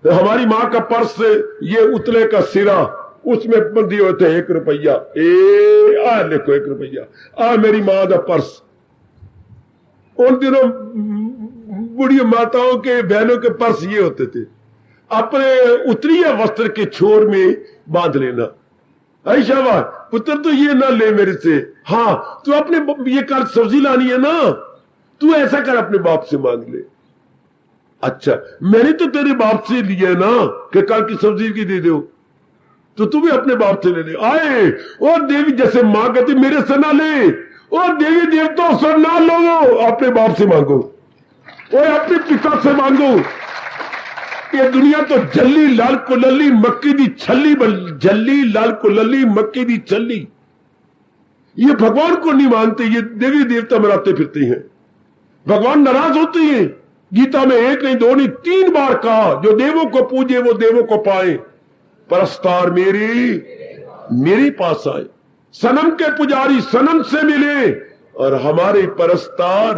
हमारी मां का पर्स, ये उतले का सिरा, उसमें बंदी होते 1 रुपया। आ देखो 1 रुपया, आ मेरी मां का पर्स। उन दिनों बुढ़ी माताओं के, बहनों के पर्स ये होते थे, अपने उतरी वस्त्र के छोर में बांध लेना। ऐशा पुत्र तो ये ना ले मेरे से, हाँ तू अपने, ये कल सब्जी लानी है ना, तू ऐसा कर अपने बाप से मांग ले। अच्छा, मैंने तो तेरे बाप से लिया ना कि कल की सब्जी की दे दो, तो तू भी अपने बाप से ले ले। आए और देवी, जैसे मां कहती मेरे से ना ले, और देवी देवताओं से ना लो, अपने बाप से मांगो और अपने पिता से मांगो। ये दुनिया तो जल्ली लाल कुलली मक्की दी छल्ली, जल्ली लाल कुलली मक्की दी छल्ली। ये भगवान को नहीं मानते, ये देवी देवता मनाते फिरते हैं। भगवान नाराज होते हैं। गीता में 1 नहीं 2 नहीं 3 बार कहा, जो देवों को पूजे वो देवों को पाए, परस्तार मेरे पास आए। सनम के पुजारी सनम से मिले, और हमारे परस्तार,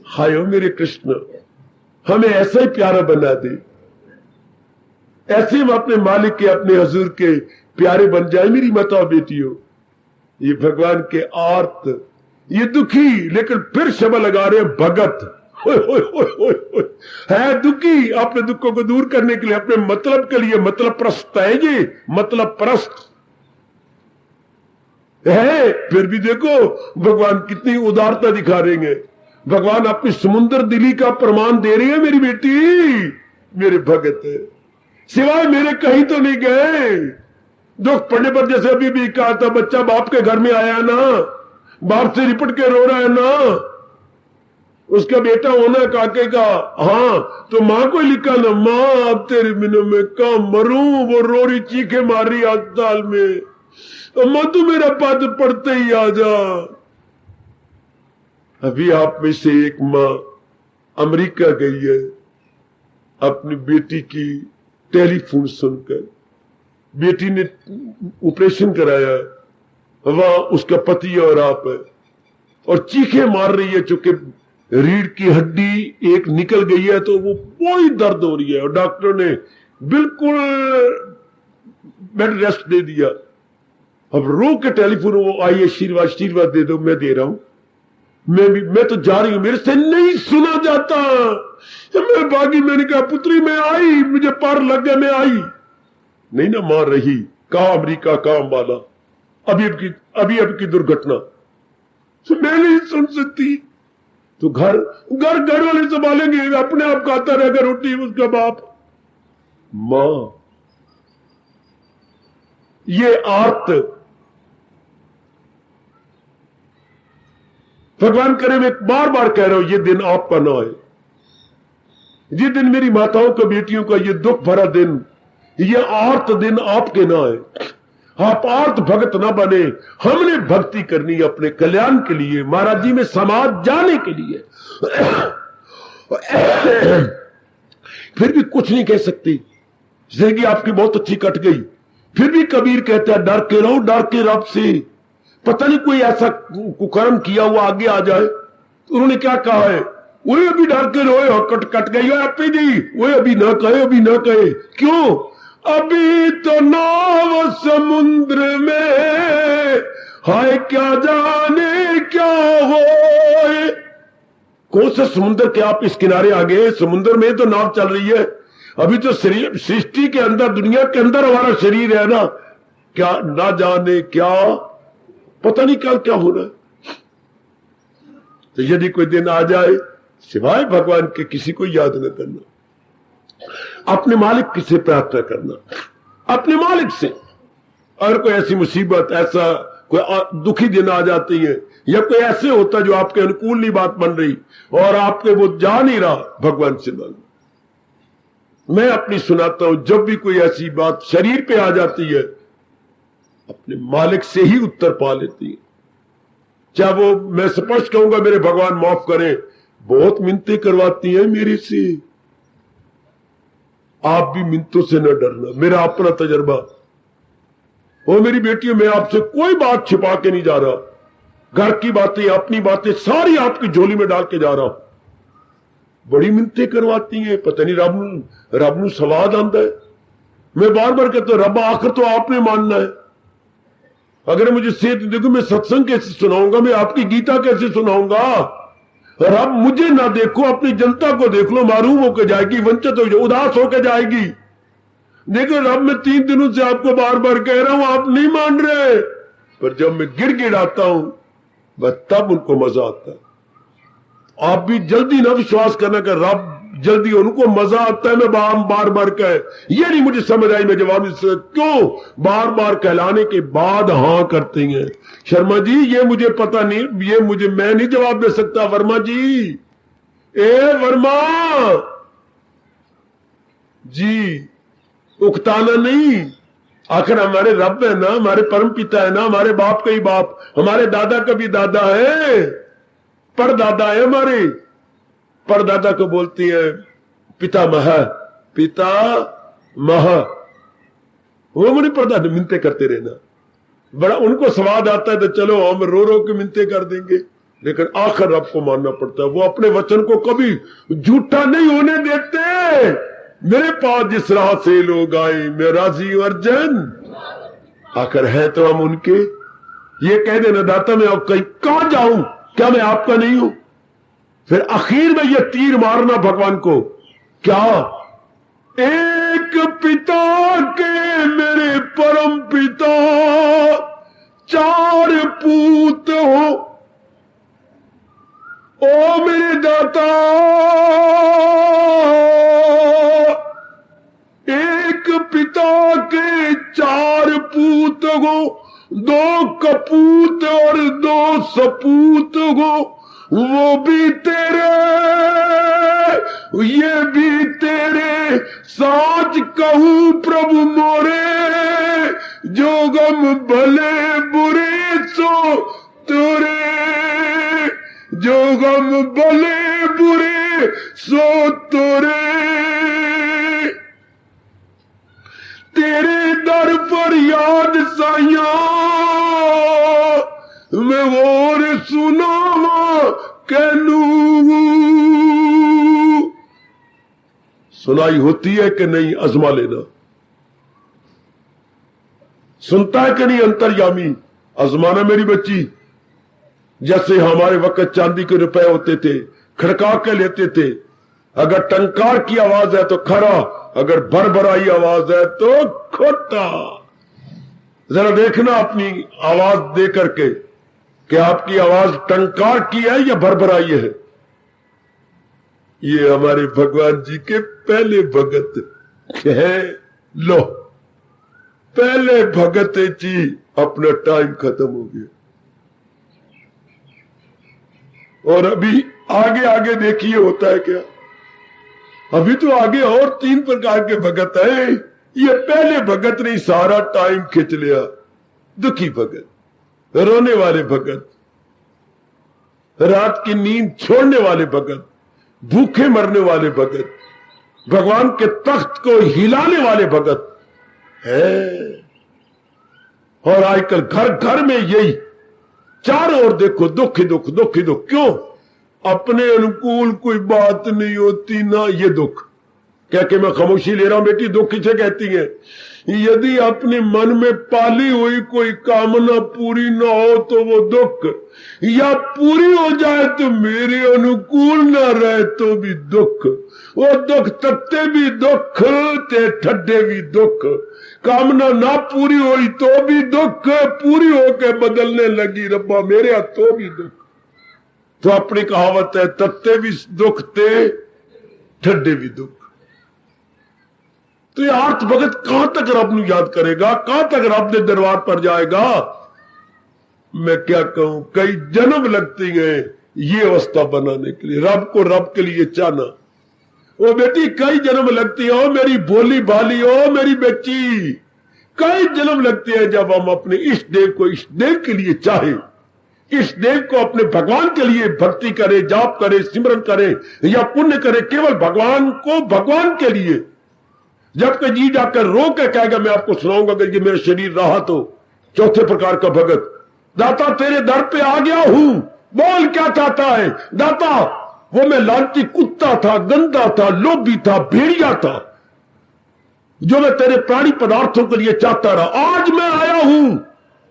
हायो मेरे कृष्ण, हमें ऐसा ही प्यारा बना दे, ऐसे हम अपने मालिक के, अपने हजूर के प्यारे बन जाए। मेरी माता बेटियों, ये भगवान के आर्त, ये दुखी, लेकिन फिर शब्द लगा रहे भगत, है दुखी, अपने दुखों को दूर करने के लिए, अपने मतलब के लिए, मतलब प्रस्त है जी, मतलब प्रस्त है। फिर भी देखो भगवान कितनी उदारता दिखा रहे हैं। भगवान अपनी समुद्र दिली का प्रमाण दे रही है, मेरी बेटी, मेरे भगत है, सिवाय मेरे कहीं तो नहीं गए। दुख पड़ने पर, जैसे अभी भी कहा था, बच्चा बाप के घर में आया ना, बाप से लिपट के रो रहा है ना, उसका बेटा होना काके का, हाँ तो मां को लिखा ना, मां अब तेरे बिना मैं कहां मरूं, वो रो रही चीखे मार रही अस्पताल में, मां तू मेरा पद पढ़ते ही आ जा। अभी आप में से एक मां अमेरिका गई है, अपनी बेटी की टेलीफोन सुनकर, बेटी ने ऑपरेशन कराया, वहां उसका पति और आप है, और चीखे मार रही है, चूंकि रीढ़ की हड्डी एक निकल गई है, तो वो बहुत दर्द हो रही है, और डॉक्टर ने बिल्कुल बेड रेस्ट दे दिया। अब रो के टेलीफोन, वो आई, आशीर्वाद दे दो, मैं दे रहा हूं, मैं तो जा रही हूं, मेरे से नहीं सुना जाता। मैं भागी, मैंने कहा पुत्री मैं आई, मुझे पार लग गया, मैं आई नहीं ना, मार रही, कहा अमेरिका, कहा अंबाला, अभी की दुर्घटना, तो मैं नहीं सुन सकती। तो घर वाले संभालेंगे, अपने आप खाता रहेगा रोटी उसका बाप। मां, ये आर्त, भगवान करे, मैं बार बार कह रहा हूं, ये दिन आपका ना आए, ये दिन मेरी माताओं का, बेटियों का, ये दुख भरा दिन, ये आर्त दिन आपके ना आए। आप आर्त भगत ना बने। हमने भक्ति करनी अपने कल्याण के लिए, महाराज जी में समाज जाने के लिए। फिर भी कुछ नहीं कह सकती, जिंदगी आपकी बहुत अच्छी कट गई, फिर भी कबीर कहता है डर के रहो, डर के रब से, पता नहीं कोई ऐसा कुकर्म किया हुआ आगे आ जाए। तो उन्होंने क्या कहा है, वही अभी डर के रोए, कट गई हो आपी दी, वही अभी ना कहे, क्यों? अभी तो नाव समुद्र में, हाय क्या जाने क्या हो, कौन सा समुद्र के आप इस किनारे आ गए? समुद्र में तो नाव चल रही है। अभी तो सृष्टि के अंदर, दुनिया के अंदर हमारा शरीर है ना, क्या ना जाने क्या, पता नहीं क्या क्या होना है। तो यदि कोई दिन आ जाए, सिवाय भगवान के किसी को याद न करना, अपने मालिक से प्रार्थना करना, अपने मालिक से। अगर कोई ऐसी मुसीबत, ऐसा कोई दुखी दिन आ जाती है, या कोई ऐसे होता जो आपके अनुकूल नहीं बात बन रही और आपके वो जा नहीं रहा, भगवान से मांगो। मैं अपनी सुनाता हूं, जब भी कोई ऐसी बात शरीर पे आ जाती है, अपने मालिक से ही उत्तर पा लेती है। चाहे वो, मैं स्पष्ट कहूंगा, मेरे भगवान माफ करें, बहुत मिन्नतें करवाती हैं मेरे से। आप भी मिन्नतों से न डरना, मेरा अपना तजर्बा। ओ मेरी बेटी, मैं आपसे कोई बात छिपा के नहीं जा रहा। घर की बातें, अपनी बातें सारी आपकी झोली में डाल के जा रहा हूं। बड़ी मिन्नतें करवाती हैं, पता नहीं रब नू सवाद आंदा है। मैं बार बार कहता हूं, रब आखिर तो आपने मानना है। अगर मुझे सेहत देखो, मैं सत्संग कैसे सुनाऊंगा, मैं आपकी गीता कैसे सुनाऊंगा? रब मुझे ना देखो, अपनी जनता को देख लो, मारूम होकर जाएगी, वंचित हो, उदास होकर जाएगी। देखो रब, मैं 3 दिनों से आपको बार बार कह रहा हूं, आप नहीं मान रहे। पर जब मैं गिड़गिड़ाता हूं, बस तब उनको मजा आता है। आप भी जल्दी ना विश्वास करना कि रब जल्दी, उनको मजा आता है मैं बार बार कह, ये नहीं मुझे समझ आई, मैं जवाब क्यों बार बार कहलाने के बाद हां करते हैं। शर्मा जी, ये मुझे पता नहीं, ये मुझे, मैं नहीं जवाब दे सकता। वर्मा जी, ए वर्मा जी, उकताना नहीं। आखिर हमारे रब है ना, हमारे परम पिता है ना, हमारे बाप का ही बाप, हमारे दादा का भी दादा है, परदादा है हमारे। परदादा को बोलती है पितामह, पितामह। वो मुझे परदादा मिन्नतें करते रहना, बड़ा उनको स्वाद आता है, तो चलो हम रो रो के मिन्नतें कर देंगे। लेकिन आखिर रब को मानना पड़ता है। वो अपने वचन को कभी झूठा नहीं होने देते। मेरे पास जिस राह से लोग आए, मैं राजी अर्जन। आखिर है तो हम उनके। ये कह देना, दाता मैं अब कहीं कहां जाऊं, क्या मैं आपका नहीं हूं? फिर आखिर में ये तीर मारना भगवान को, क्या एक पिता के मेरे परम पिता 4 पूत हो, ओ मेरे दाता एक पिता के 4 पूत हो, 2 कपूत और 2 सपूत हो। वो भी तेरे, ये भी तेरे, साच कहूं प्रभु मोरे, जो गम भले बुरे सो तुरे, जो गम भले बुरे सो तुरे। तेरे दर पर याद साइया मैं और सुनावा कहनू। सुनाई होती है कि नहीं, आजमा लेना। सुनता है कि नहीं अंतर्यामी, आजमाना मेरी बच्ची। जैसे हमारे वक्त चांदी के रुपए होते थे, खड़का के लेते थे। अगर टंकार की आवाज है तो खरा, अगर भरभराई आवाज है तो खोटा। जरा देखना अपनी आवाज दे करके कि आपकी आवाज टंकार की है या भरभराई है। ये हमारे भगवान जी के पहले भगत है। लो, पहले भगत जी, अपना टाइम खत्म हो गया। और अभी आगे आगे देखिए होता है क्या। अभी तो आगे और 3 प्रकार के भगत हैं। ये पहले भगत ने सारा टाइम खींच लिया। दुखी भगत, रोने वाले भगत, रात की नींद छोड़ने वाले भगत, भूखे मरने वाले भगत, भगवान के तख्त को हिलाने वाले भगत है। और आजकल घर घर में यही, चारों ओर देखो दुख ही दुख, दुख ही दुख। क्यों? अपने अनुकूल कोई बात नहीं होती ना, ये दुख। क्या कि मैं खामोशी ले रहा हूं बेटी, दुख किसे कहती है? यदि अपने मन में पाली हुई कोई कामना पूरी ना हो तो वो दुख, या पूरी हो जाए तो मेरे अनुकूल ना रहे तो भी दुख। वो दुख तत्ते भी दुख ते ठड्डे भी दुख। कामना ना पूरी हुई तो भी दुख, पूरी होके बदलने लगी रब्बा मेरे तो भी दुख। तो अपनी कहावत है, तत्ते भी दुख ते ठड्डे भी दुख। तो ये आर्थ भगत कहां तक रब ਨੂੰ याद करेगा, कहां तक रब के दरबार पर जाएगा? मैं क्या कहूं, कई जन्म लगती हैं ये अवस्था बनाने के लिए, रब को रब के लिए चाहना। ओ बेटी कई जन्म लगती है, ओ मेरी भोली भाली, ओ मेरी बेटी, कई जन्म लगती है जब हम अपने इष्ट देव को इष्ट देव के लिए चाहे, इष्ट देव को अपने भगवान के लिए भक्ति करे, जाप करे, सिमरन करे या पुण्य करे, केवल भगवान को भगवान के लिए। जबकि जी जाकर रो के कहेगा मैं आपको सुनाऊंगा कि ये मेरा शरीर रहा तो। चौथे प्रकार का भगत, दाता तेरे दर पे आ गया हूं, बोल क्या चाहता है? दाता वो मैं लालची कुत्ता था, गंदा था, लोभी था, भेड़िया था, जो मैं तेरे प्राणी पदार्थों के लिए चाहता रहा। आज मैं आया हूं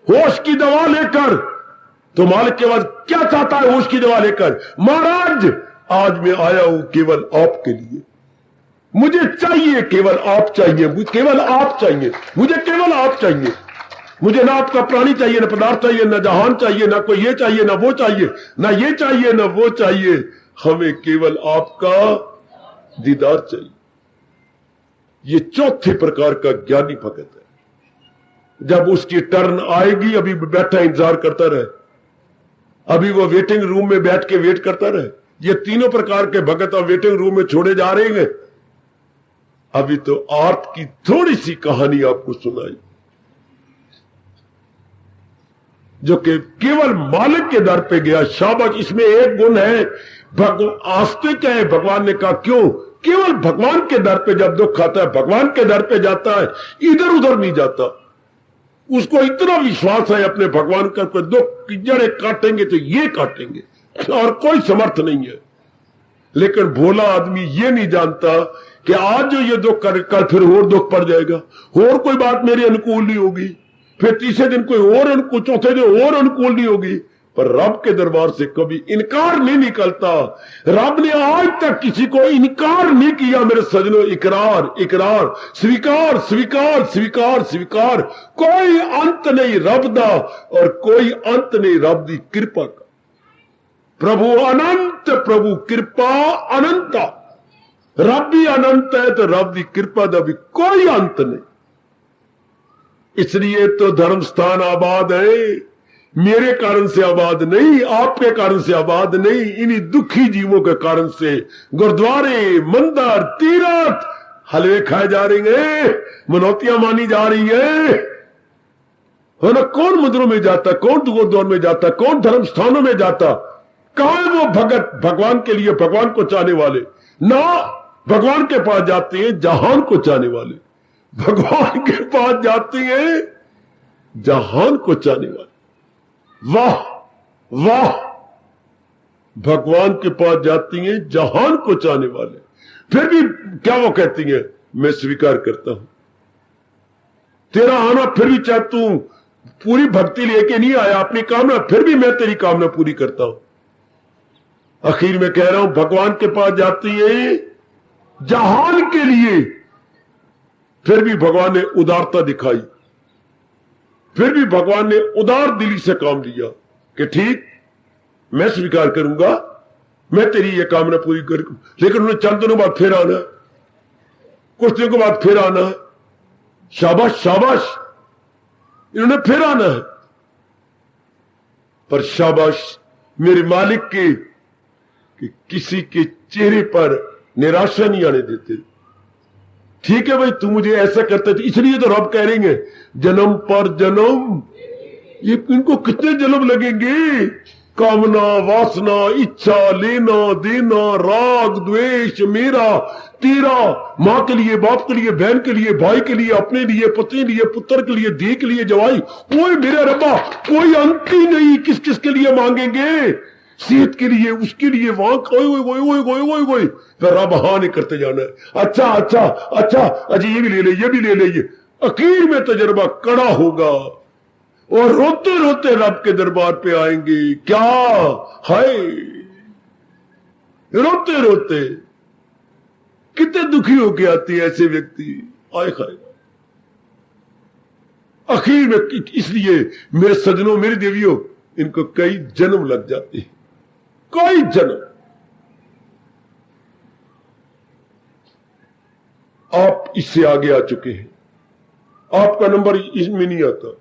होश की दवा लेकर। तो मालिक के बाद क्या चाहता है होश की दवा लेकर? महाराज आज मैं आया हूं केवल आपके लिए, मुझे चाहिए केवल आप चाहिए, मुझे केवल आप चाहिए, मुझे केवल आप चाहिए। मुझे ना आपका प्राणी चाहिए, ना पदार्थ चाहिए, ना जहान चाहिए, ना कोई ये चाहिए ना वो चाहिए, ना ये चाहिए ना वो चाहिए, हमें केवल आपका दीदार चाहिए। ये चौथे प्रकार का ज्ञानी भगत है। जब उसकी टर्न आएगी, अभी बैठा इंतजार करता रहे, अभी वो वेटिंग रूम में बैठ के वेट करता रहे। ये तीनों प्रकार के भगत अब वेटिंग रूम में छोड़े जा रहे हैं। अभी तो आर्त की थोड़ी सी कहानी आपको सुनाई, जो कि केवल मालिक के दर पे गया। शाबाश, इसमें एक गुण है, आस्तिक है। भगवान ने कहा क्यों? केवल भगवान के दर पे जब दुख आता है, भगवान के दर पे जाता है, इधर उधर नहीं जाता। उसको इतना विश्वास है अपने भगवान का, कोई दुख की जड़ें काटेंगे तो ये काटेंगे और कोई समर्थ नहीं है। लेकिन भोला आदमी ये नहीं जानता कि आज जो ये दुख कर, कल फिर और दुख पड़ जाएगा, और कोई बात मेरे अनुकूल नहीं होगी, फिर तीसरे दिन कोई और अनुकूल, चौथे दिन और अनुकूल नहीं होगी। पर रब के दरबार से कभी इनकार नहीं निकलता। रब ने आज तक किसी को इनकार नहीं किया मेरे सजनों। इकरार इकरार, स्वीकार स्वीकार स्वीकार स्वीकार। कोई अंत नहीं रब दा और कोई अंत नहीं रब दी कृपा का। प्रभु अनंत, प्रभु कृपा अनंता। रब भी अनंत है तो रब की कृपा का भी कोई अंत नहीं। इसलिए तो धर्म स्थान आबाद है, मेरे कारण से आबाद नहीं, आपके कारण से आबाद नहीं, इन्हीं दुखी जीवों के कारण से गुरुद्वारे, मंदिर, तीर्थ, हलवे खाए जा रही हैं, मनौतियां मानी जा रही है ना। कौन मंदिरों में जाता, कौन गुरुद्वारों में जाता, कौन धर्म स्थानों में जाता? कहां है वो भगत भगवान के लिए, भगवान को चाहने वाले? ना, भगवान के पास जाते हैं जहान को चाहने वाले, भगवान के पास जाते हैं जहान को चाहने वाले। वाह वाह, भगवान के पास जाती हैं जहान को चाहने वाले। फिर भी क्या वो कहती हैं, मैं स्वीकार करता हूं तेरा आना, फिर भी चाहे तू पूरी भक्ति लेके नहीं आया अपनी कामना, फिर भी मैं तेरी कामना पूरी करता हूं। आखिर में कह रहा हूं, भगवान के पास जाती है जहान के लिए, फिर भी भगवान ने उदारता दिखाई, फिर भी भगवान ने उदार दिली से काम लिया कि ठीक मैं स्वीकार करूंगा, मैं तेरी ये कामना पूरी कर। लेकिन उन्हें चंद दिनों बाद फिर आना, कुछ दिनों के बाद फिर आना है। शाबाश शाबाश, इन्होंने फिर आना है। पर शाबाश मेरे मालिक के कि किसी के चेहरे पर निराशा नहीं आने देते। ठीक है भाई, तू मुझे ऐसा करता है, इसलिए तो रब कह रही है जन्म पर जन्म। ये इनको कितने जन्म लगेंगे? कामना, वासना, इच्छा, लेना देना, राग द्वेष, मेरा तेरा, मां के लिए, बाप के लिए, बहन के लिए, भाई के लिए, अपने लिए, पति के लिए, पुत्र के लिए, धी के लिए, जवाई। कोई मेरे रब्बा कोई अंत ही नहीं, किस किस के लिए मांगेंगे? सेहत के लिए, उसके लिए वहां कोई फिर रब हाँ नहीं करते जाना है। अच्छा अच्छा अच्छा अजी ये भी ले ले, ये भी ले ले, ये अखीर में तजर्बा कड़ा होगा और रोते रोते रब के दरबार पे आएंगे। क्या हाय, रोते रोते कितने दुखी होके आते हैं ऐसे व्यक्ति, आए खाए आखिर में। इसलिए मेरे सजनों, मेरी देवियों, इनको कई जन्म लग जाते हैं, कई जन्म। आप इससे आगे आ चुके हैं, आपका नंबर इसमें नहीं आता।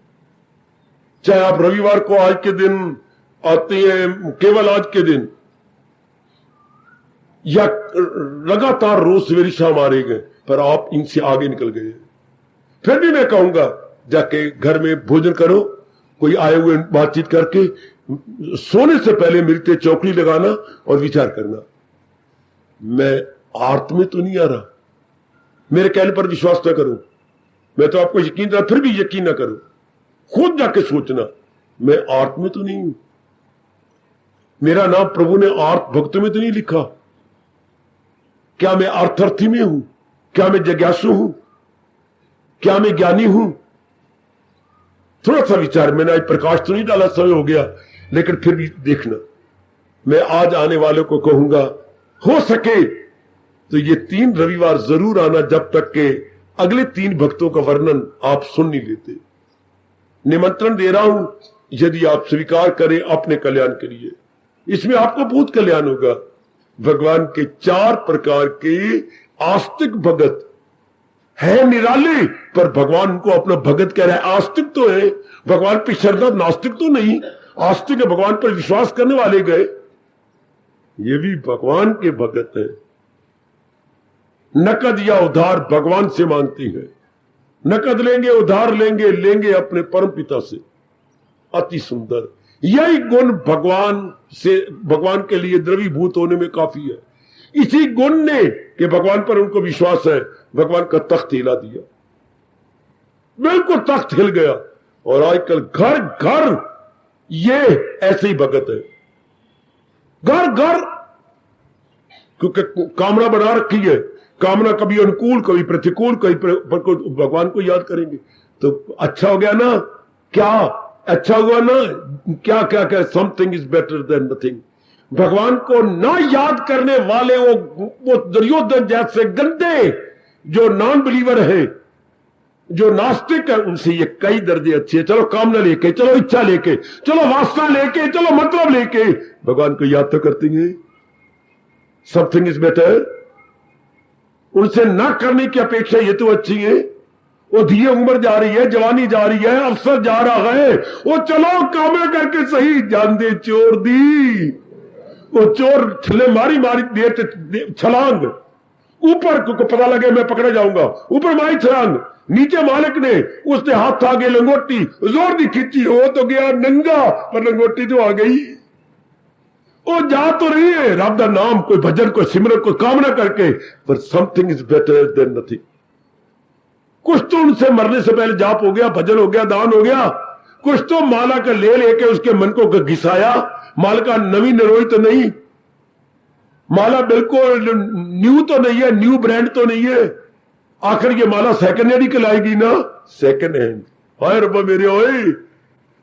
चाहे आप रविवार को आज के दिन आते हैं, केवल आज के दिन, या लगातार रोज सवेरे शाम आ रहे गए, पर आप इनसे आगे निकल गए। फिर भी मैं कहूंगा जाके घर में भोजन करो, कोई आए हुए बातचीत करके, सोने से पहले मिलते चौकड़ी लगाना और विचार करना, मैं आर्त में तो नहीं आ रहा, मेरे कहने पर विश्वास न करो, मैं तो आपको यकीन था फिर भी यकीन ना करो, खुद जाके सोचना मैं आर्त में तो नहीं हूं, मेरा नाम प्रभु ने आर्त भक्तों में तो नहीं लिखा, क्या मैं अर्थर्थी में हूं, क्या मैं जिज्ञासु हूं, क्या मैं ज्ञानी हूं? थोड़ा सा विचार, मैंने आज प्रकाश तो नहीं डाला, समय हो गया, लेकिन फिर भी देखना। मैं आज आने वालों को कहूंगा, हो सके तो ये 3 रविवार जरूर आना, जब तक के अगले 3 भक्तों का वर्णन आप सुन नहीं लेते। निमंत्रण दे रहा हूं, यदि आप स्वीकार करें अपने कल्याण के लिए, इसमें आपको बहुत कल्याण होगा। भगवान के 4 प्रकार के आस्तिक भगत है निराले, पर भगवान उनको अपना भगत कह रहा है। आस्तिक तो है, भगवान पे श्रद्धा, नास्तिक तो नहीं। आस्तिक है, भगवान पर विश्वास करने वाले गए, ये भी भगवान के भगत है। नकद या उधार भगवान से मांगती है, नकद लेंगे, उधार लेंगे, लेंगे अपने परम पिता से। अति सुंदर, यही गुण भगवान से, भगवान के लिए द्रवीभूत होने में काफी है। इसी गुण ने कि भगवान पर उनको विश्वास है, भगवान का तख्त हिला दिया, बिल्कुल तख्त हिल गया। और आजकल घर घर ये ऐसे ही भगत है, घर घर, क्योंकि कामना बना रखी है, कामना कभी अनुकूल कभी प्रतिकूल, कभी भगवान को याद करेंगे तो अच्छा हो गया ना, क्या अच्छा हुआ ना, क्या क्या क्या, something is better than nothing. भगवान को ना याद करने वाले वो दुर्योधन जैसे गंदे जो नॉन बिलीवर है, जो नास्तिक है, उनसे ये कई दर्जे अच्छे। चलो कामना लेके, चलो इच्छा लेके, चलो वासना लेके, चलो मतलब लेके भगवान को याद तो करते हैं। समथिंग इज बेटर, उनसे ना करने की अपेक्षा ये तो अच्छी है। वो धीरे उम्र जा रही है, जवानी जा रही है, अवसर जा रहा है, वो चलो कामना करके सही, जान दे चोर दी, वो चोर छले मारी मारी देर छलांग ऊपर, को पता लगे मैं पकड़ा जाऊंगा, ऊपर मारी छलांग, नीचे मालिक ने, उसने हाथ आगे लंगोटी जोर दी खींची, हो तो गया नंगा, पर लंगोटी तो आ गई। वो जा तो रही है रब दा नाम, कोई भजन, कोई सिमरन, कोई कामना करके, पर something is better than nothing. कुछ तो उनसे मरने से पहले जाप हो गया, भजन हो गया, दान हो गया, कुछ तो माला का ले लेके उसके मन को घिसाया। माला का नवी नरोई तो नहीं, माला बिल्कुल न्यू तो नहीं है, न्यू ब्रांड तो नहीं है। आखिर ये माला सेकंड हैंड ही कहलाएगी ना, सेकंड हैंड। हाय रब्बा मेरे, ओए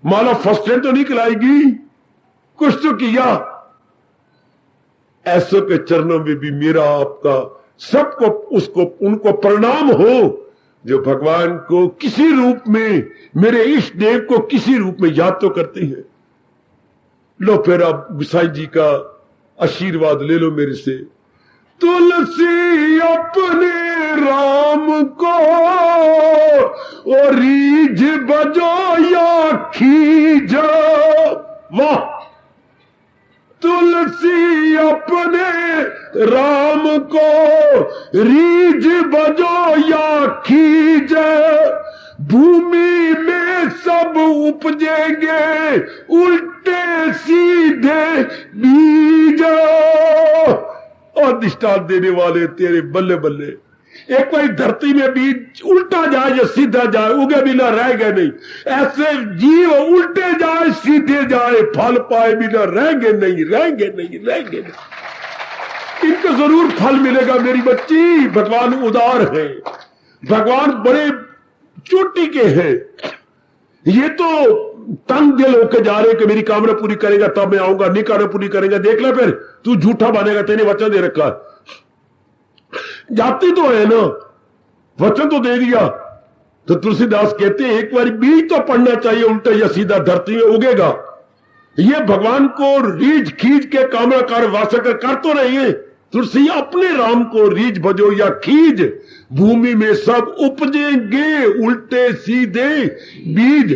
माला फर्स्ट हैंड तो नहीं कहलाएगी, कुछ तो किया। ऐसों के चरणों में भी मेरा आपका सबको उसको उनको प्रणाम हो, जो भगवान को किसी रूप में, मेरे इष्ट देव को किसी रूप में याद तो करते हैं। लो फिर आप गुसाई जी का आशीर्वाद ले लो मेरे से। तुलसी अपने राम को और रीझ बजो या खींचो, वाह। तुलसी अपने राम को रीझ बजो या खींचे, भूमि में सब उपजेंगे उल्टे सीधे बीज। और दृष्टांत देने वाले तेरे बल्ले बल्ले, एक बार धरती में बीज उल्टा जाए या सीधा जाए, उगे बिना रहेगा नहीं। ऐसे जीव उल्टे जाए सीधे जाए, फल पाए बिना रहेंगे नहीं, रहेंगे नहीं, रहेंगे नहीं। इनको जरूर फल मिलेगा मेरी बच्ची। भगवान उदार है, भगवान बड़े चोटी के हैं। ये तो तंग दिल होकर जा रहे कि मेरी कामना पूरी करेगा तब मैं आऊंगा, नहीं कामना पूरी करेगा देख ले फिर तू झूठा बनेगा, तेने वचन दे रखा है। जाती तो है ना, वचन तो दे दिया। तो तुलसीदास कहते हैं एक बार बीज तो पढ़ना चाहिए, उल्टा या सीधा धरती में उगेगा। ये भगवान को रीझ खींच के कामना कार्य वासना कर तो रही है। तुलसी अपने राम को रीझ भजो या खींच, भूमि में सब उपजेंगे उल्टे सीधे बीज।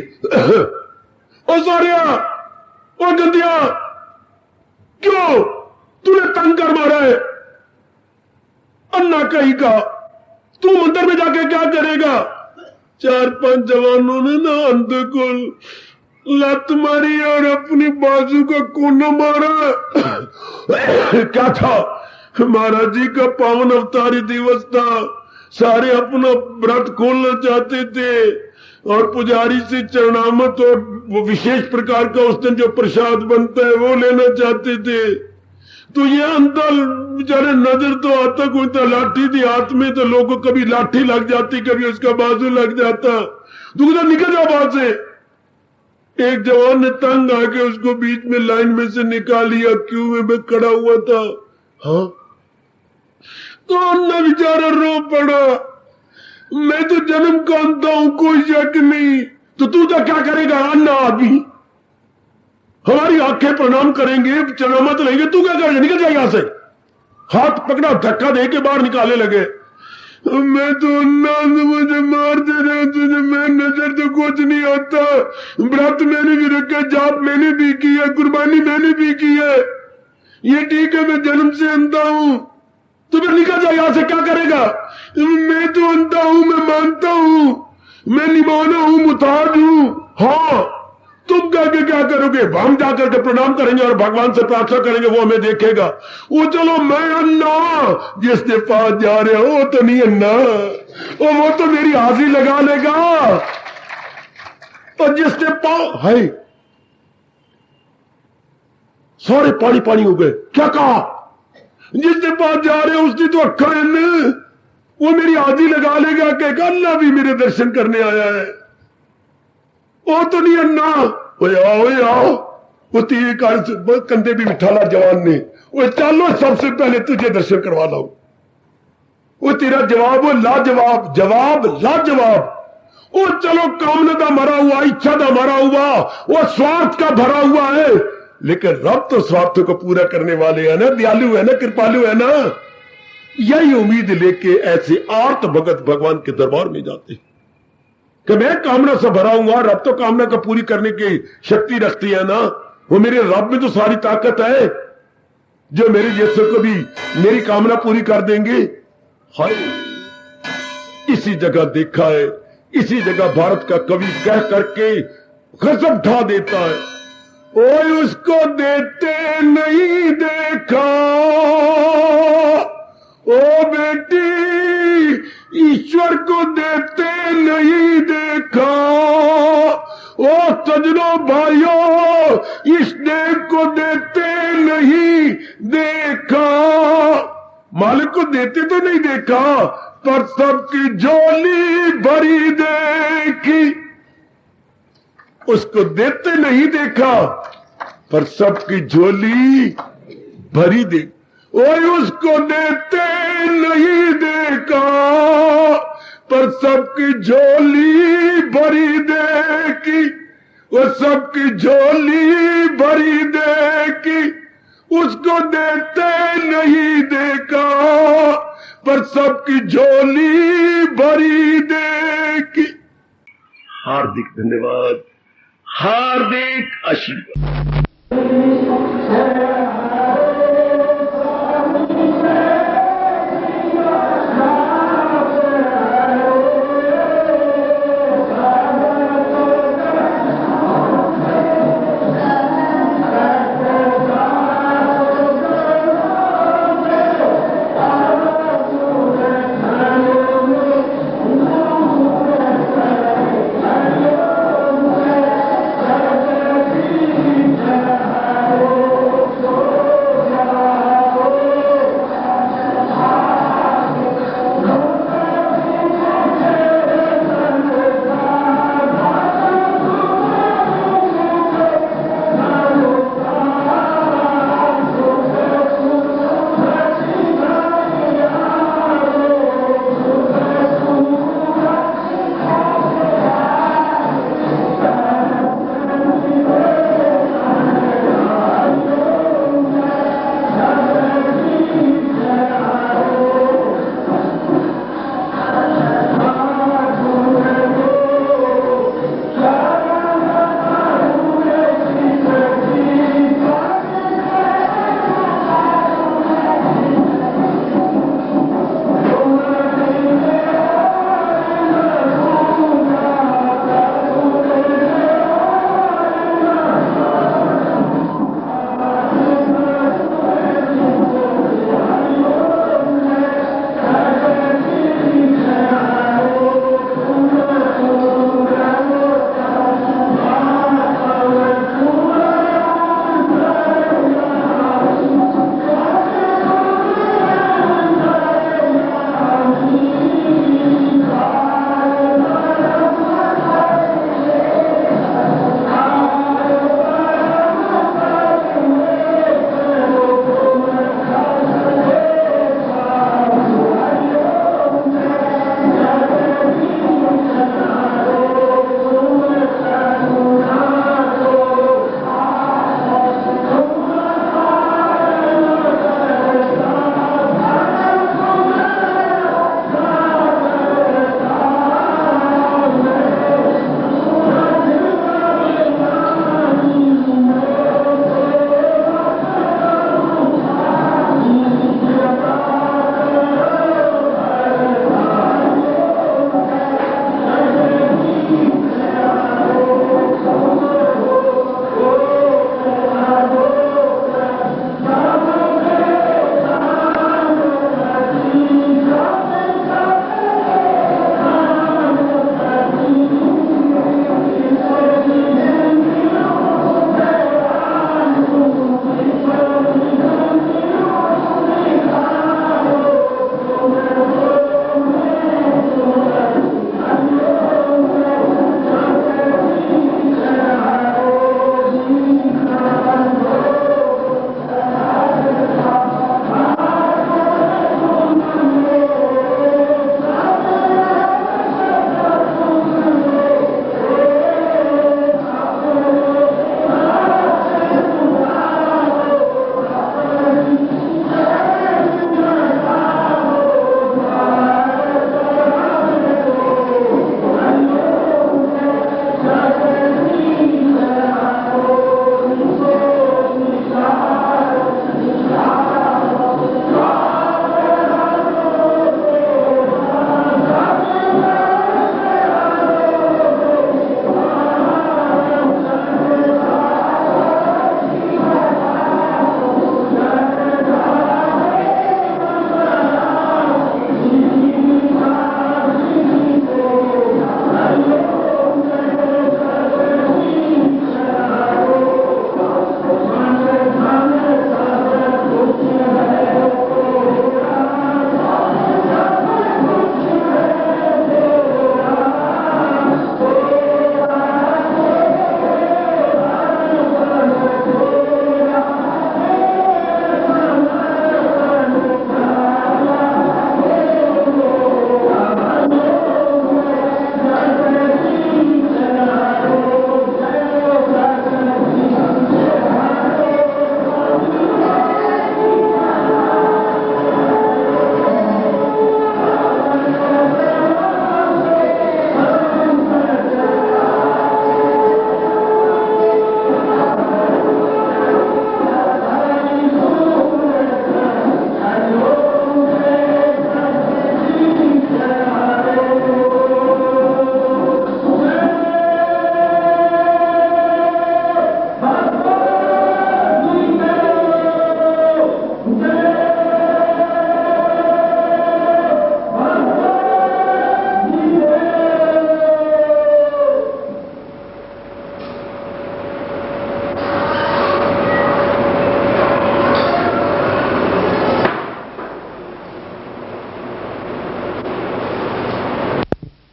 ओ सारिया, ओ गंदिया, क्यों तूने तंग कर मारा है? अन्ना कहीं का तू मंदिर में जाके क्या करेगा? 4-5 जवानों ने ना अंधे को लत मारी और अपनी बाजू का कोना मारा। क्या था? महाराज जी का पावन अवतारी दिवस था, सारे अपना व्रत खोलना चाहते थे और पुजारी से चरणामत और वो विशेष प्रकार का उस दिन जो प्रसाद बनता है वो लेना चाहते थे। तो ये अंदर बेचारे नजर तो आता कोई था, लाठी थी हाथ में, तो लोगों को कभी लाठी लग जाती, कभी उसका बाजू लग जाता। तो उधर निकल जा वहां से। एक जवान ने तंग आके उसको बीच में लाइन में से निकाल लिया, क्यों में खड़ा हुआ था। हाँ, तो अन्ना बेचारा रो पड़ा। मैं तो जन्म का अंधा हूं, कोई शक नहीं। तो तू तो क्या करेगा? अन्ना आदमी हमारी आंखें प्रणाम करेंगे, चरणामत लेंगे, तू क्या करेगा? निकल जाए यहां से। हाथ पकड़ा, धक्का दे के बाहर निकालने लगे। मैं तो अन्ना, मुझे मार दे रहे तुझे, मैं नजर तो कुछ नहीं आता। व्रत मैंने भी रखा, जाप मैंने भी किया, कुर्बानी मैंने भी की है। ये ठीक है मैं जन्म से अंधा हूं, तो फिर निकल जाए यहां से। क्या करेगा? मैं तो अंधा हूं, मैं मानता हूं, मैं निमाना हूं, मुताज हूं। हाँ, तुम जाके क्या करोगे? हम जाकर के प्रणाम करेंगे और भगवान से प्रार्थना करेंगे, वो हमें देखेगा। वो चलो मैं अन्ना, जिसके पास जा रहे हो वो तो नहीं अन्ना, वो तो मेरी हाजिरी लगा लेगा। और जिसके पास है सारे पानी पानी हो गए। क्या कहा? जिसके पास जा रहे हो उसकी तो अक्खा है, वो मेरी हाजिरी लगा लेगा, कहेगा अल्लाह भी मेरे दर्शन करने आया है। वो तो नहीं अन्ना। ओए आओ। वो तीर कंधे भी बिठाला जवान ने। वो चलो सबसे पहले तुझे दर्शन करवा लाऊं। वो तेरा जवाब वो लाजवाब, जवाब लाजवाब। वो चलो कामना का मरा हुआ, इच्छा का मरा हुआ, वो स्वार्थ का भरा हुआ है, लेकिन रब तो स्वार्थ को पूरा करने वाले है ना, दयालु है ना, कृपालु है ना। यही उम्मीद लेके ऐसे आर्त भगत भगवान के दरबार में जाते हैं कि मैं कामना से भरा हूं। रब तो कामना का पूरी करने की शक्ति रखती है ना। वो मेरे रब में तो सारी ताकत है, जो मेरे जैसे को भी मेरी कामना पूरी कर देंगे। हाय, इसी जगह देखा है, इसी जगह भारत का कवि कह करके गजब ढा देता है। ओए उसको देते नहीं देखा, ओ बेटी ईश्वर को देते नहीं देखा। ओ सजनों भाइयों, इस देव को देते नहीं देखा। मालिक को देते तो नहीं देखा, पर सबकी झोली भरी देखी। उसको देते नहीं देखा, पर सबकी झोली भरी देखी। ओए उसको देते नहीं देखा, पर सबकी झोली भरी देखी। वो सबकी झोली भरी देखी। उसको देते नहीं देखा, पर सबकी झोली भरी देखी। हार्दिक धन्यवाद, हार्दिक आशीर्वाद।